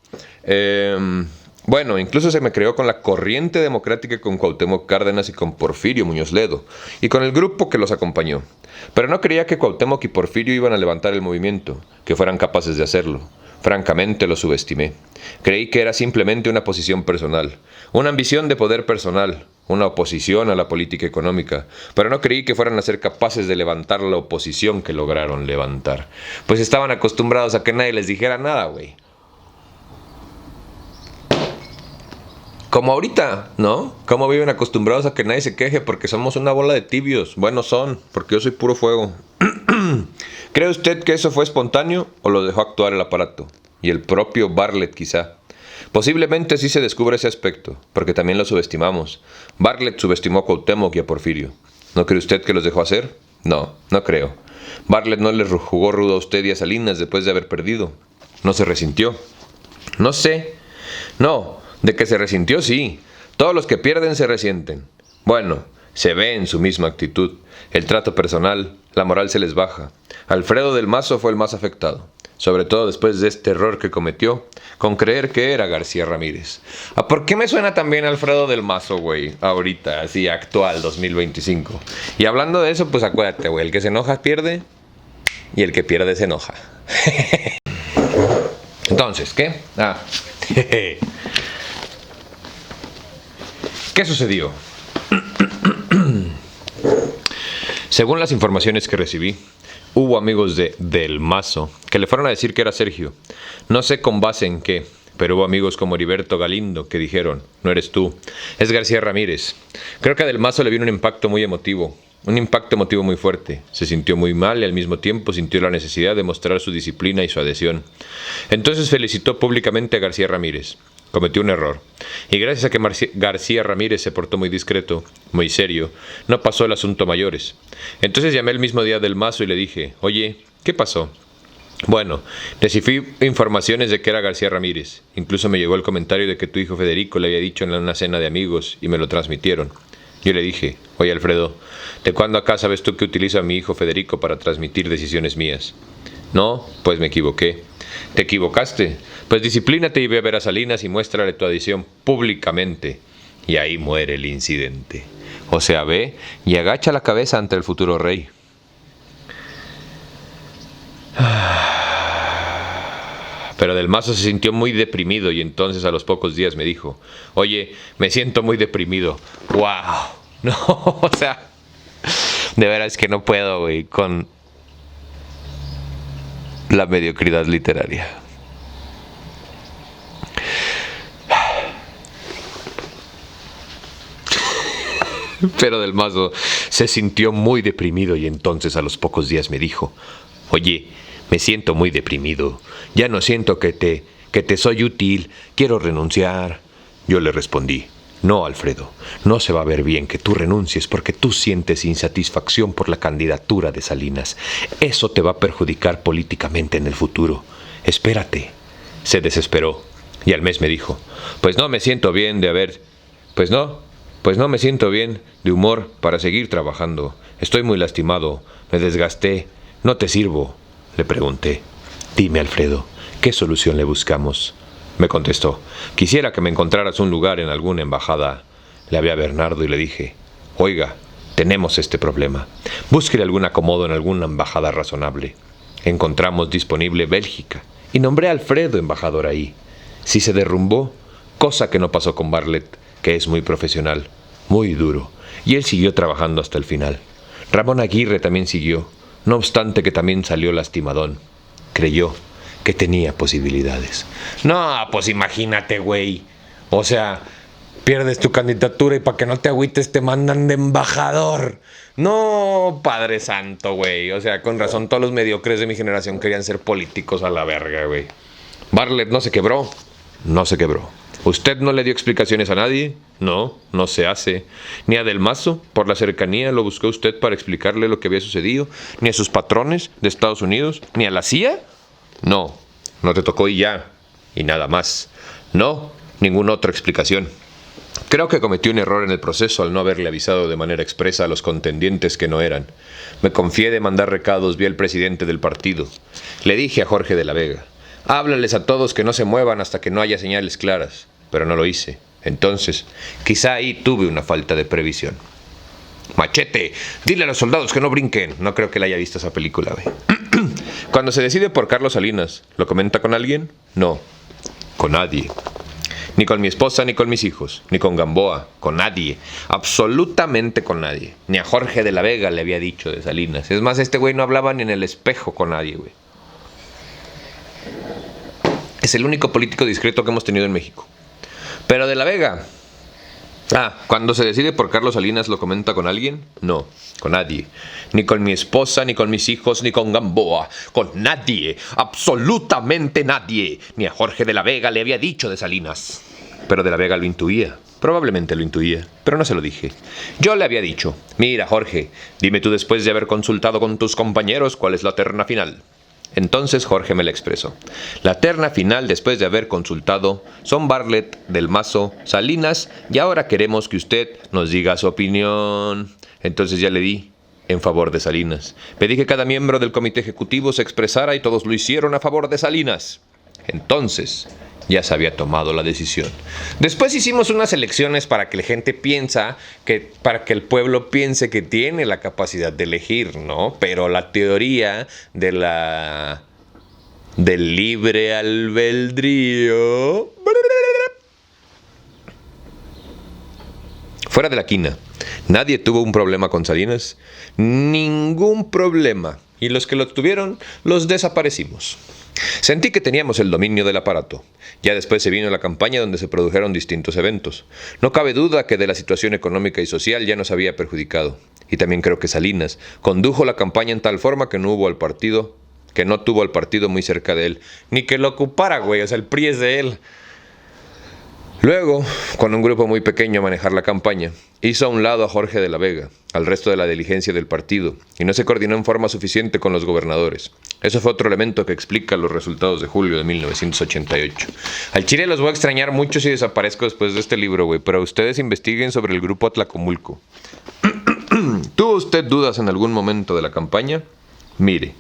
Speaker 1: Bueno, incluso se me creó con la corriente democrática, con Cuauhtémoc Cárdenas y con Porfirio Muñoz Ledo, y con el grupo que los acompañó. Pero no creía que Cuauhtémoc y Porfirio iban a levantar el movimiento, que fueran capaces de hacerlo. Francamente lo subestimé. Creí que era simplemente una posición personal, una ambición de poder personal, una oposición a la política económica, pero no creí que fueran a ser capaces de levantar la oposición que lograron levantar. Pues estaban acostumbrados a que nadie les dijera nada, güey. Como ahorita, ¿no? Como viven acostumbrados a que nadie se queje porque somos una bola de tibios. Bueno, son, porque yo soy puro fuego. ¿Cree usted que eso fue espontáneo o lo dejó actuar el aparato? Y el propio Bartlett quizá. Posiblemente sí se descubre ese aspecto, porque también lo subestimamos. Bartlett subestimó a Cuauhtémoc y a Porfirio. ¿No cree usted que los dejó hacer? No, no creo. Bartlett no les jugó rudo a usted y a Salinas después de haber perdido. No se resintió. No sé. No, de que se resintió sí. Todos los que pierden se resienten. Bueno, se ve en su misma actitud. El trato personal, la moral se les baja. Alfredo del Mazo fue el más afectado, sobre todo después de este error que cometió con creer que era García Ramírez. ¿Por qué me suena también Alfredo del Mazo, güey? Ahorita, así, actual, 2025. Y hablando de eso, pues acuérdate, güey, el que se enoja pierde y el que pierde se enoja. Entonces, ¿qué? ¿Qué sucedió? Según las informaciones que recibí, hubo amigos de Del Mazo que le fueron a decir que era Sergio. No sé con base en qué, pero hubo amigos como Heriberto Galindo que dijeron: no eres tú, es García Ramírez. Creo que a Del Mazo le vino un impacto muy emotivo. un impacto emotivo muy fuerte. Se sintió muy mal y al mismo tiempo sintió la necesidad de mostrar su disciplina y su adhesión. Entonces felicitó públicamente a García Ramírez. Cometió un error. Y gracias a que García Ramírez se portó muy discreto, muy serio, no pasó el asunto a mayores. Entonces llamé el mismo día del Mazo y le dije, oye, ¿qué pasó? Bueno, recibí informaciones de que era García Ramírez. Incluso me llegó el comentario de que tu hijo Federico le había dicho en una cena de amigos y me lo transmitieron. Yo le dije, oye Alfredo, ¿de cuándo acá sabes tú que utilizo a mi hijo Federico para transmitir decisiones mías? No, pues me equivoqué. ¿Te equivocaste? Pues disciplínate y ve a ver a Salinas y muéstrale tu adhesión públicamente. Y ahí muere el incidente. O sea, ve y agacha la cabeza ante el futuro rey. Pero Del Mazo se sintió muy deprimido y entonces a los pocos días me dijo, oye, me siento muy deprimido. ¡Wow! No, o sea, de veras que no puedo, güey, con la mediocridad literaria. Pero Del Mazo se sintió muy deprimido y entonces a los pocos días me dijo, oye, me siento muy deprimido, ya no siento que te soy útil, quiero renunciar. Yo le respondí, no, Alfredo, no se va a ver bien que tú renuncies porque tú sientes insatisfacción por la candidatura de Salinas. Eso te va a perjudicar políticamente en el futuro. Espérate. Se desesperó y al mes me dijo, pues no me siento bien pues no me siento bien de humor para seguir trabajando. Estoy muy lastimado, me desgasté, no te sirvo. Le pregunté, dime Alfredo, ¿qué solución le buscamos? Me contestó, quisiera que me encontraras un lugar en alguna embajada. Le hablé a Bernardo y le dije, oiga, tenemos este problema. Búsquele algún acomodo en alguna embajada razonable. Encontramos disponible Bélgica y nombré a Alfredo embajador ahí. Si se derrumbó, cosa que no pasó con Bartlett, que es muy profesional, muy duro, y él siguió trabajando hasta el final. Ramón Aguirre también siguió, no obstante que también salió lastimadón. Creyó que tenía posibilidades. No, pues imagínate, güey. O sea, pierdes tu candidatura y para que no te agüites te mandan de embajador. No, Padre Santo, güey. O sea, con razón todos los mediocres de mi generación querían ser políticos a la verga, güey. Bartlett no se quebró. No se quebró. ¿Usted no le dio explicaciones a nadie? No, no se hace. Ni a Del Mazo, por la cercanía, lo buscó usted para explicarle lo que había sucedido. Ni a sus patrones de Estados Unidos. Ni a la CIA. No, no te tocó y ya. Y nada más. No, ninguna otra explicación. Creo que cometí un error en el proceso al no haberle avisado de manera expresa a los contendientes que no eran. Me confié de mandar recados vía el presidente del partido. Le dije a Jorge de la Vega, háblales a todos que no se muevan hasta que no haya señales claras. Pero no lo hice. Entonces, quizá ahí tuve una falta de previsión. Machete, dile a los soldados que no brinquen. No creo que le haya visto esa película, güey. Cuando se decide por Carlos Salinas, ¿lo comenta con alguien? No, con nadie. Ni con mi esposa, ni con mis hijos, ni con Gamboa, con nadie. Absolutamente con nadie. Ni a Jorge de la Vega le había dicho de Salinas. Es más, este güey no hablaba ni en el espejo con nadie, güey. Es el único político discreto que hemos tenido en México. Pero de la Vega. Cuando se decide por Carlos Salinas, ¿lo comenta con alguien? No, con nadie. Ni con mi esposa, ni con mis hijos, ni con Gamboa. Con nadie. Absolutamente nadie. Ni a Jorge de la Vega le había dicho de Salinas. Pero de la Vega lo intuía. Probablemente lo intuía, pero no se lo dije. Yo le había dicho, mira Jorge, dime tú después de haber consultado con tus compañeros cuál es la terna final. Entonces Jorge me la expresó. La terna final, después de haber consultado, son Bartlett, Del Mazo, Salinas, y ahora queremos que usted nos diga su opinión. Entonces ya le di en favor de Salinas. Pedí que cada miembro del comité ejecutivo se expresara y todos lo hicieron a favor de Salinas. Entonces ya se había tomado la decisión. Después hicimos unas elecciones para que la gente para que el pueblo piense que tiene la capacidad de elegir, ¿no? Pero la teoría del libre albedrío. Fuera de la quina, nadie tuvo un problema con Salinas. Ningún problema. Y los que lo tuvieron, los desaparecimos. Sentí que teníamos el dominio del aparato. Ya después se vino la campaña donde se produjeron distintos eventos. No cabe duda que de la situación económica y social ya nos había perjudicado. y también creo que Salinas, condujo la campaña en tal forma que no tuvo al partido muy cerca de él, ni que lo ocupara, güey, o sea, el PRI es de él. Luego, con un grupo muy pequeño a manejar la campaña, hizo a un lado a Jorge de la Vega, al resto de la diligencia del partido, y no se coordinó en forma suficiente con los gobernadores. Eso fue otro elemento que explica los resultados de julio de 1988. Al Chile los voy a extrañar mucho si desaparezco después de este libro, güey, pero ustedes investiguen sobre el grupo Atlacomulco. ¿Tuvo usted dudas en algún momento de la campaña? Mire,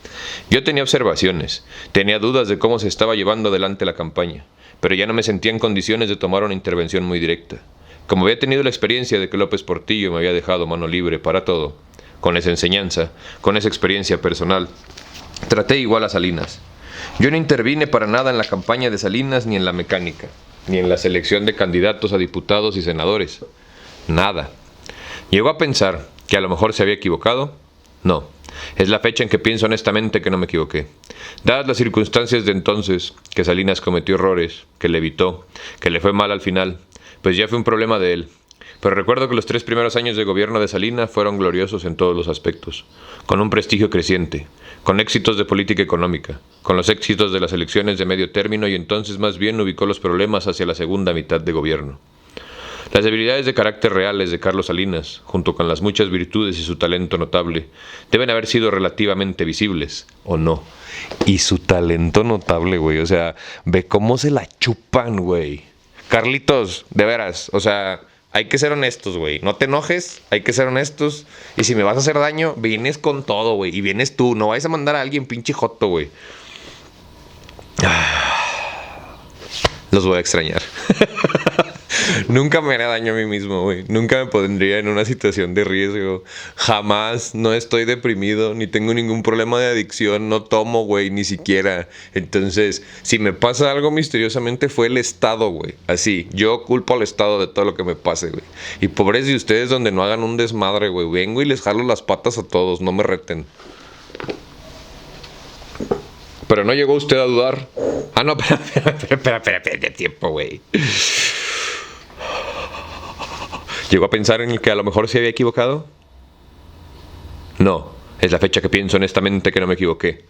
Speaker 1: yo tenía observaciones, tenía dudas de cómo se estaba llevando adelante la campaña, pero ya no me sentía en condiciones de tomar una intervención muy directa. Como había tenido la experiencia de que López Portillo me había dejado mano libre para todo, con esa enseñanza, con esa experiencia personal, traté igual a Salinas. Yo no intervine para nada en la campaña de Salinas ni en la mecánica, ni en la selección de candidatos a diputados y senadores. Nada. ¿Llegó a pensar que a lo mejor se había equivocado? No. Es la fecha en que pienso honestamente que no me equivoqué. Dadas las circunstancias de entonces, que Salinas cometió errores, que le evitó, que le fue mal al final, pues ya fue un problema de él. Pero recuerdo que los 3 primeros años de gobierno de Salinas fueron gloriosos en todos los aspectos, con un prestigio creciente, con éxitos de política económica, con los éxitos de las elecciones de medio término y entonces más bien ubicó los problemas hacia la segunda mitad de gobierno. Las debilidades de carácter reales de Carlos Salinas, junto con las muchas virtudes y su talento notable, deben haber sido relativamente visibles, ¿o no? Y su talento notable, güey, o sea, ve cómo se la chupan, güey. Carlitos, de veras, o sea, hay que ser honestos, güey. No te enojes, hay que ser honestos. Y si me vas a hacer daño, vienes con todo, güey. Y vienes tú, no vayas a mandar a alguien pinche joto, güey. Los voy a extrañar. Nunca me haré daño a mí mismo, güey. Nunca me pondría en una situación de riesgo. Jamás. No estoy deprimido, ni tengo ningún problema de adicción. No tomo, güey, ni siquiera. Entonces, si me pasa algo misteriosamente, fue el Estado, güey. Así, yo culpo al Estado de todo lo que me pase, güey. Y pobres de ustedes donde no hagan un desmadre, güey. Vengo y les jalo las patas a todos, no me reten. Pero no llegó usted a dudar. Ah, no, espera, tiempo, güey. ¿Llegó a pensar en el que a lo mejor se había equivocado? No, es la fecha que pienso honestamente que no me equivoqué.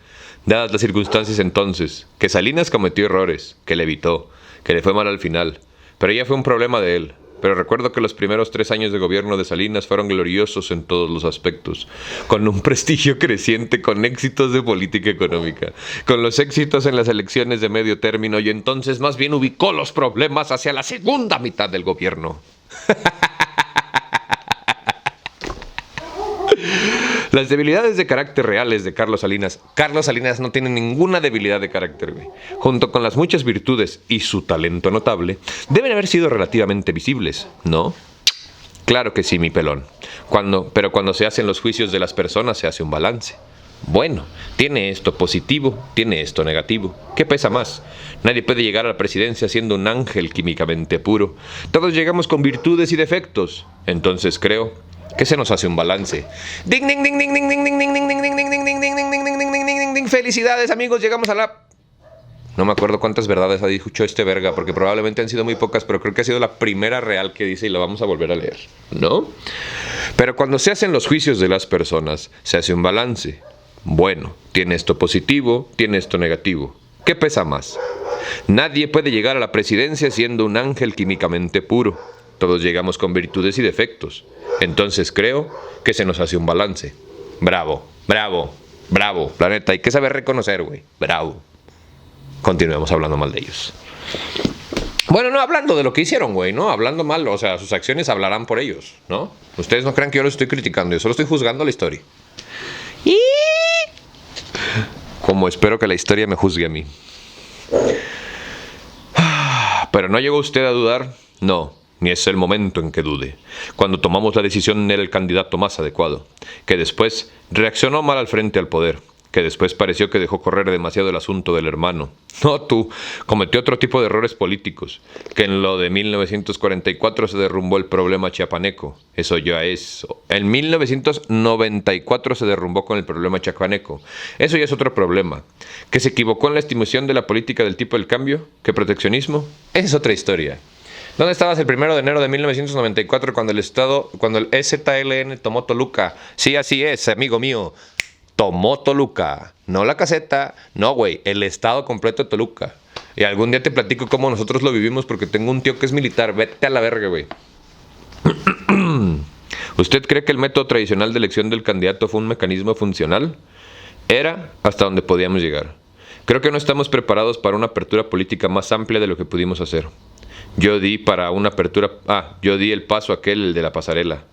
Speaker 1: Dadas las circunstancias entonces, que Salinas cometió errores, que le evitó, que le fue mal al final, pero ya fue un problema de él. Pero recuerdo que los primeros 3 años de gobierno de Salinas fueron gloriosos en todos los aspectos, con un prestigio creciente, con éxitos de política económica, con los éxitos en las elecciones de medio término y entonces más bien ubicó los problemas hacia la segunda mitad del gobierno. Las debilidades de carácter reales de Carlos Salinas. Carlos Salinas no tiene ninguna debilidad de carácter, güey. Junto con las muchas virtudes y su talento notable, deben haber sido relativamente visibles, ¿no? Claro que sí, mi pelón. Pero cuando se hacen los juicios de las personas, se hace un balance. Bueno, tiene esto positivo, tiene esto negativo. ¿Qué pesa más? Nadie puede llegar a la presidencia siendo un ángel químicamente puro. Todos llegamos con virtudes y defectos. Entonces creo que se nos hace un balance. Ding ding ding ding ding ding ding ding ding ding ding ding ding ding ding ding ding ding ding. Felicidades, amigos, llegamos a la... No me acuerdo cuántas verdades ha dicho este verga, porque probablemente han sido muy pocas, pero creo que ha sido la primera real que dice y la vamos a volver a leer, ¿no? Pero cuando se hacen los juicios de las personas, se hace un balance. Bueno, tiene esto positivo, tiene esto negativo. ¿Qué pesa más? Nadie puede llegar a la presidencia siendo un ángel químicamente puro. Todos llegamos con virtudes y defectos. Entonces creo que se nos hace un balance. Bravo, bravo, bravo. La neta, hay que saber reconocer, güey. Bravo. Continuemos hablando mal de ellos. Bueno, no hablando de lo que hicieron, güey, ¿no? Hablando mal, o sea, sus acciones hablarán por ellos, ¿no? Ustedes no crean que yo los estoy criticando, yo solo estoy juzgando la historia. Y... como espero que la historia me juzgue a mí. Pero ¿no llegó usted a dudar? No, ni es el momento en que dude. Cuando tomamos la decisión era el candidato más adecuado, que después reaccionó mal al frente al poder, que después pareció que dejó correr demasiado el asunto del hermano. No tú, cometió otro tipo de errores políticos, que en lo de 1944 se derrumbó el problema chiapaneco. Eso ya es... En 1994 se derrumbó con el problema chiapaneco. Eso ya es otro problema. Que se equivocó en la estimación de la política del tipo del cambio, que proteccionismo, esa es otra historia. ¿Dónde estabas el 1 de enero de 1994 cuando el EZLN tomó Toluca? Sí, así es, amigo mío. Tomó Toluca. No la caseta, no, güey, el estado completo de Toluca. Y algún día te platico cómo nosotros lo vivimos porque tengo un tío que es militar. Vete a la verga, güey. ¿Usted cree que el método tradicional de elección del candidato fue un mecanismo funcional? Era hasta donde podíamos llegar. Creo que no estamos preparados para una apertura política más amplia de lo que pudimos hacer. Yo di el paso aquel, el de la pasarela.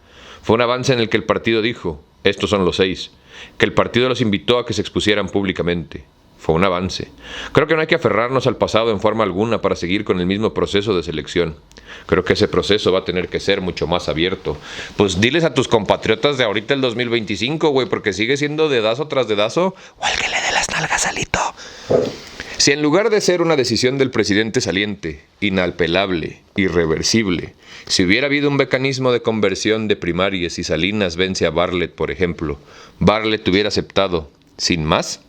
Speaker 1: Fue un avance en el que el partido dijo, estos son los 6, que el partido los invitó a que se expusieran públicamente. Fue un avance. Creo que no hay que aferrarnos al pasado en forma alguna para seguir con el mismo proceso de selección. Creo que ese proceso va a tener que ser mucho más abierto. Pues diles a tus compatriotas de ahorita el 2025, güey, porque sigue siendo dedazo tras dedazo, o al que le dé las nalgas al Alito. Si en lugar de ser una decisión del presidente saliente, inapelable, irreversible, si hubiera habido un mecanismo de conversión de primarias y Salinas vence a Bartlett, por ejemplo, Bartlett hubiera aceptado, sin más.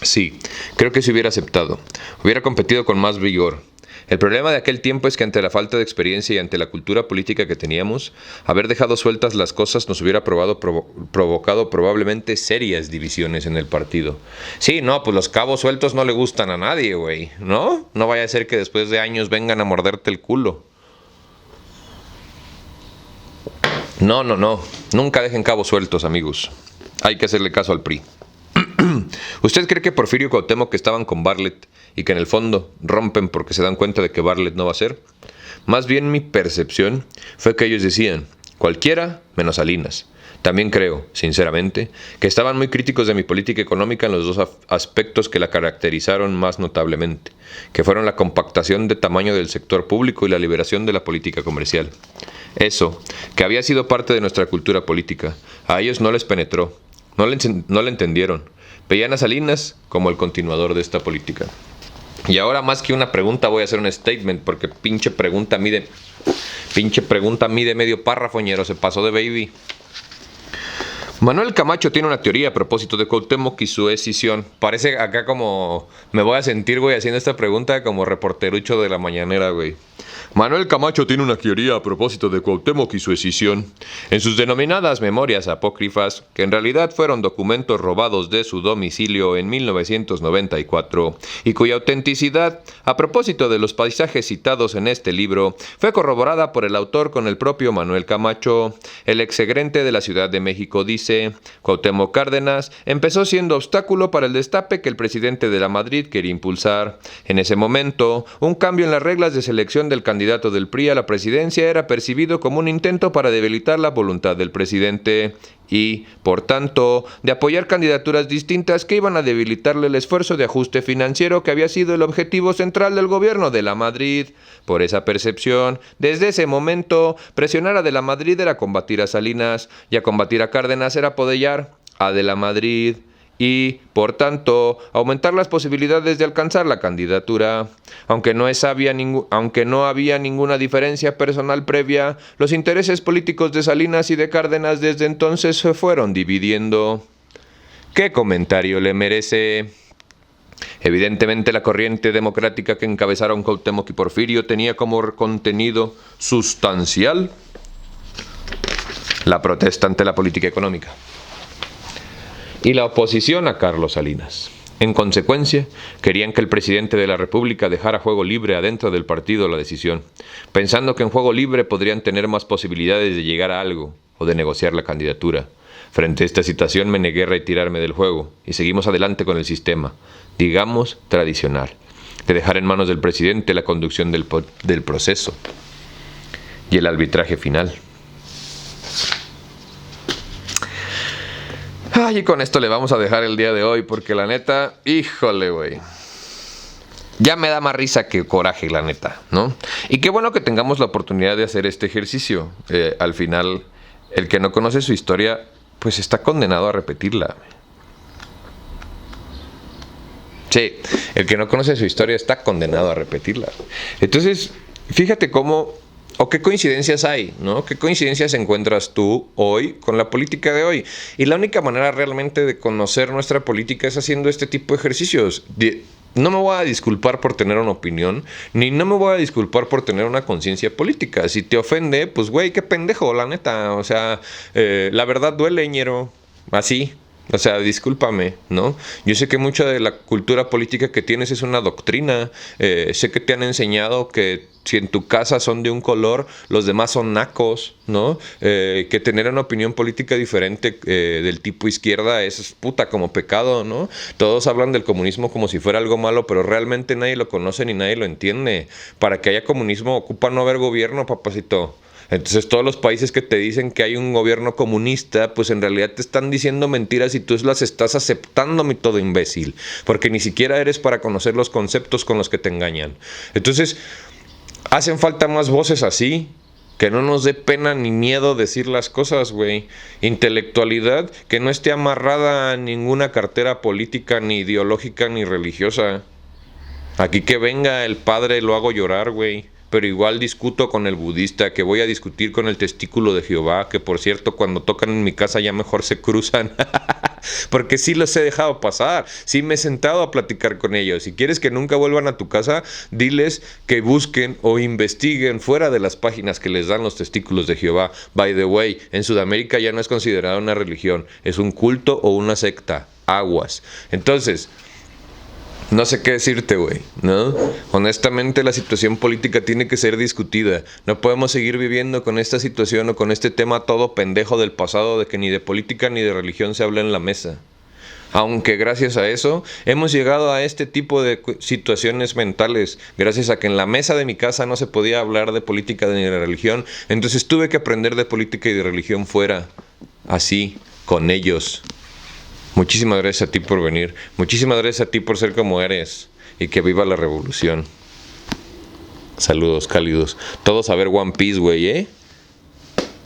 Speaker 1: Sí, creo que se hubiera aceptado. Hubiera competido con más vigor. El problema de aquel tiempo es que ante la falta de experiencia y ante la cultura política que teníamos, haber dejado sueltas las cosas nos hubiera provocado probablemente serias divisiones en el partido. Sí, no, pues los cabos sueltos no le gustan a nadie, güey, ¿no? No vaya a ser que después de años vengan a morderte el culo. No. Nunca dejen cabos sueltos, amigos. Hay que hacerle caso al PRI. ¿Usted cree que Porfirio y Cuauhtémoc estaban con Bartlett y que en el fondo rompen porque se dan cuenta de que Bartlett no va a ser? Más bien mi percepción fue que ellos decían, cualquiera menos Salinas. También creo, sinceramente, que estaban muy críticos de mi política económica en los dos aspectos que la caracterizaron más notablemente, que fueron la compactación de tamaño del sector público y la liberación de la política comercial. Eso, que había sido parte de nuestra cultura política, a ellos no les penetró, no le entendieron. Veían a Salinas como el continuador de esta política. Y ahora más que una pregunta voy a hacer un statement porque pinche pregunta mide medio párrafo, ñero, se pasó de baby. Manuel Camacho tiene una teoría a propósito de Cuauhtémoc y su escisión. Parece acá como me voy a sentir, güey, haciendo esta pregunta como reporterucho de la mañanera, güey. Manuel Camacho tiene una teoría a propósito de Cuauhtémoc y su escisión. En sus denominadas memorias apócrifas, que en realidad fueron documentos robados de su domicilio en 1994, y cuya autenticidad, a propósito de los paisajes citados en este libro, fue corroborada por el autor con el propio Manuel Camacho, el exsegrente de la Ciudad de México, dice, Cuauhtémoc Cárdenas empezó siendo obstáculo para el destape que el presidente de la Madrid quería impulsar. En ese momento, un cambio en las reglas de selección del candidato del PRI a la presidencia era percibido como un intento para debilitar la voluntad del presidente y, por tanto, de apoyar candidaturas distintas que iban a debilitarle el esfuerzo de ajuste financiero que había sido el objetivo central del gobierno de la Madrid. Por esa percepción, desde ese momento, presionar a de la Madrid era combatir a Salinas y a combatir a Cárdenas era apoyar a de la Madrid y, por tanto, aumentar las posibilidades de alcanzar la candidatura. Aunque no había ninguna diferencia personal previa, los intereses políticos de Salinas y de Cárdenas desde entonces se fueron dividiendo. ¿Qué comentario le merece? Evidentemente, la corriente democrática que encabezaron Cuauhtémoc y Porfirio tenía como contenido sustancial la protesta ante la política económica y la oposición a Carlos Salinas. En consecuencia, querían que el presidente de la República dejara juego libre adentro del partido la decisión, pensando que en juego libre podrían tener más posibilidades de llegar a algo o de negociar la candidatura. Frente a esta situación me negué a retirarme del juego y seguimos adelante con el sistema, digamos, tradicional, de dejar en manos del presidente la conducción del proceso y el arbitraje final. Y con esto le vamos a dejar el día de hoy porque la neta, híjole, güey. Ya me da más risa que coraje, la neta, ¿no? Y qué bueno que tengamos la oportunidad de hacer este ejercicio. Al final, el que no conoce su historia, pues está condenado a repetirla. Sí, el que no conoce su historia está condenado a repetirla. Entonces, fíjate cómo... ¿O qué coincidencias hay, no? ¿Qué coincidencias encuentras tú hoy con la política de hoy? Y la única manera realmente de conocer nuestra política es haciendo este tipo de ejercicios. no me voy a disculpar por tener una opinión, ni no me voy a disculpar por tener una conciencia política. Si te ofende, pues güey, qué pendejo, la neta. O sea, la verdad duele, ñero. Así. O sea, discúlpame, ¿no? Yo sé que mucha de la cultura política que tienes es una doctrina. Sé que te han enseñado que si en tu casa son de un color, los demás son nacos, ¿no? Que tener una opinión política diferente del tipo izquierda es puta como pecado, ¿no? Todos hablan del comunismo como si fuera algo malo, pero realmente nadie lo conoce ni nadie lo entiende. Para que haya comunismo ocupa no haber gobierno, papacito. Entonces todos los países que te dicen que hay un gobierno comunista, pues en realidad te están diciendo mentiras y tú las estás aceptando, mi todo imbécil, porque ni siquiera eres para conocer los conceptos con los que te engañan. Entonces, hacen falta más voces así, que no nos dé pena ni miedo decir las cosas, güey. Intelectualidad que no esté amarrada a ninguna cartera política, ni ideológica, ni religiosa. Aquí que venga el padre lo hago llorar, güey. Pero igual discuto con el budista, que voy a discutir con el testículo de Jehová, que por cierto cuando tocan en mi casa ya mejor se cruzan. Porque sí los he dejado pasar, sí me he sentado a platicar con ellos. Si quieres que nunca vuelvan a tu casa, diles que busquen o investiguen fuera de las páginas que les dan los testículos de Jehová. By the way, en Sudamérica ya no es considerada una religión, es un culto o una secta. Aguas. Entonces, no sé qué decirte, güey, ¿no? Honestamente, la situación política tiene que ser discutida. No podemos seguir viviendo con esta situación o con este tema todo pendejo del pasado de que ni de política ni de religión se habla en la mesa. Aunque gracias a eso hemos llegado a este tipo de situaciones mentales, gracias a que en la mesa de mi casa no se podía hablar de política ni de religión, entonces tuve que aprender de política y de religión fuera, así, con ellos. Muchísimas gracias a ti por venir. Muchísimas gracias a ti por ser como eres. Y que viva la revolución. Saludos cálidos. Todos a ver One Piece, güey, ¿eh?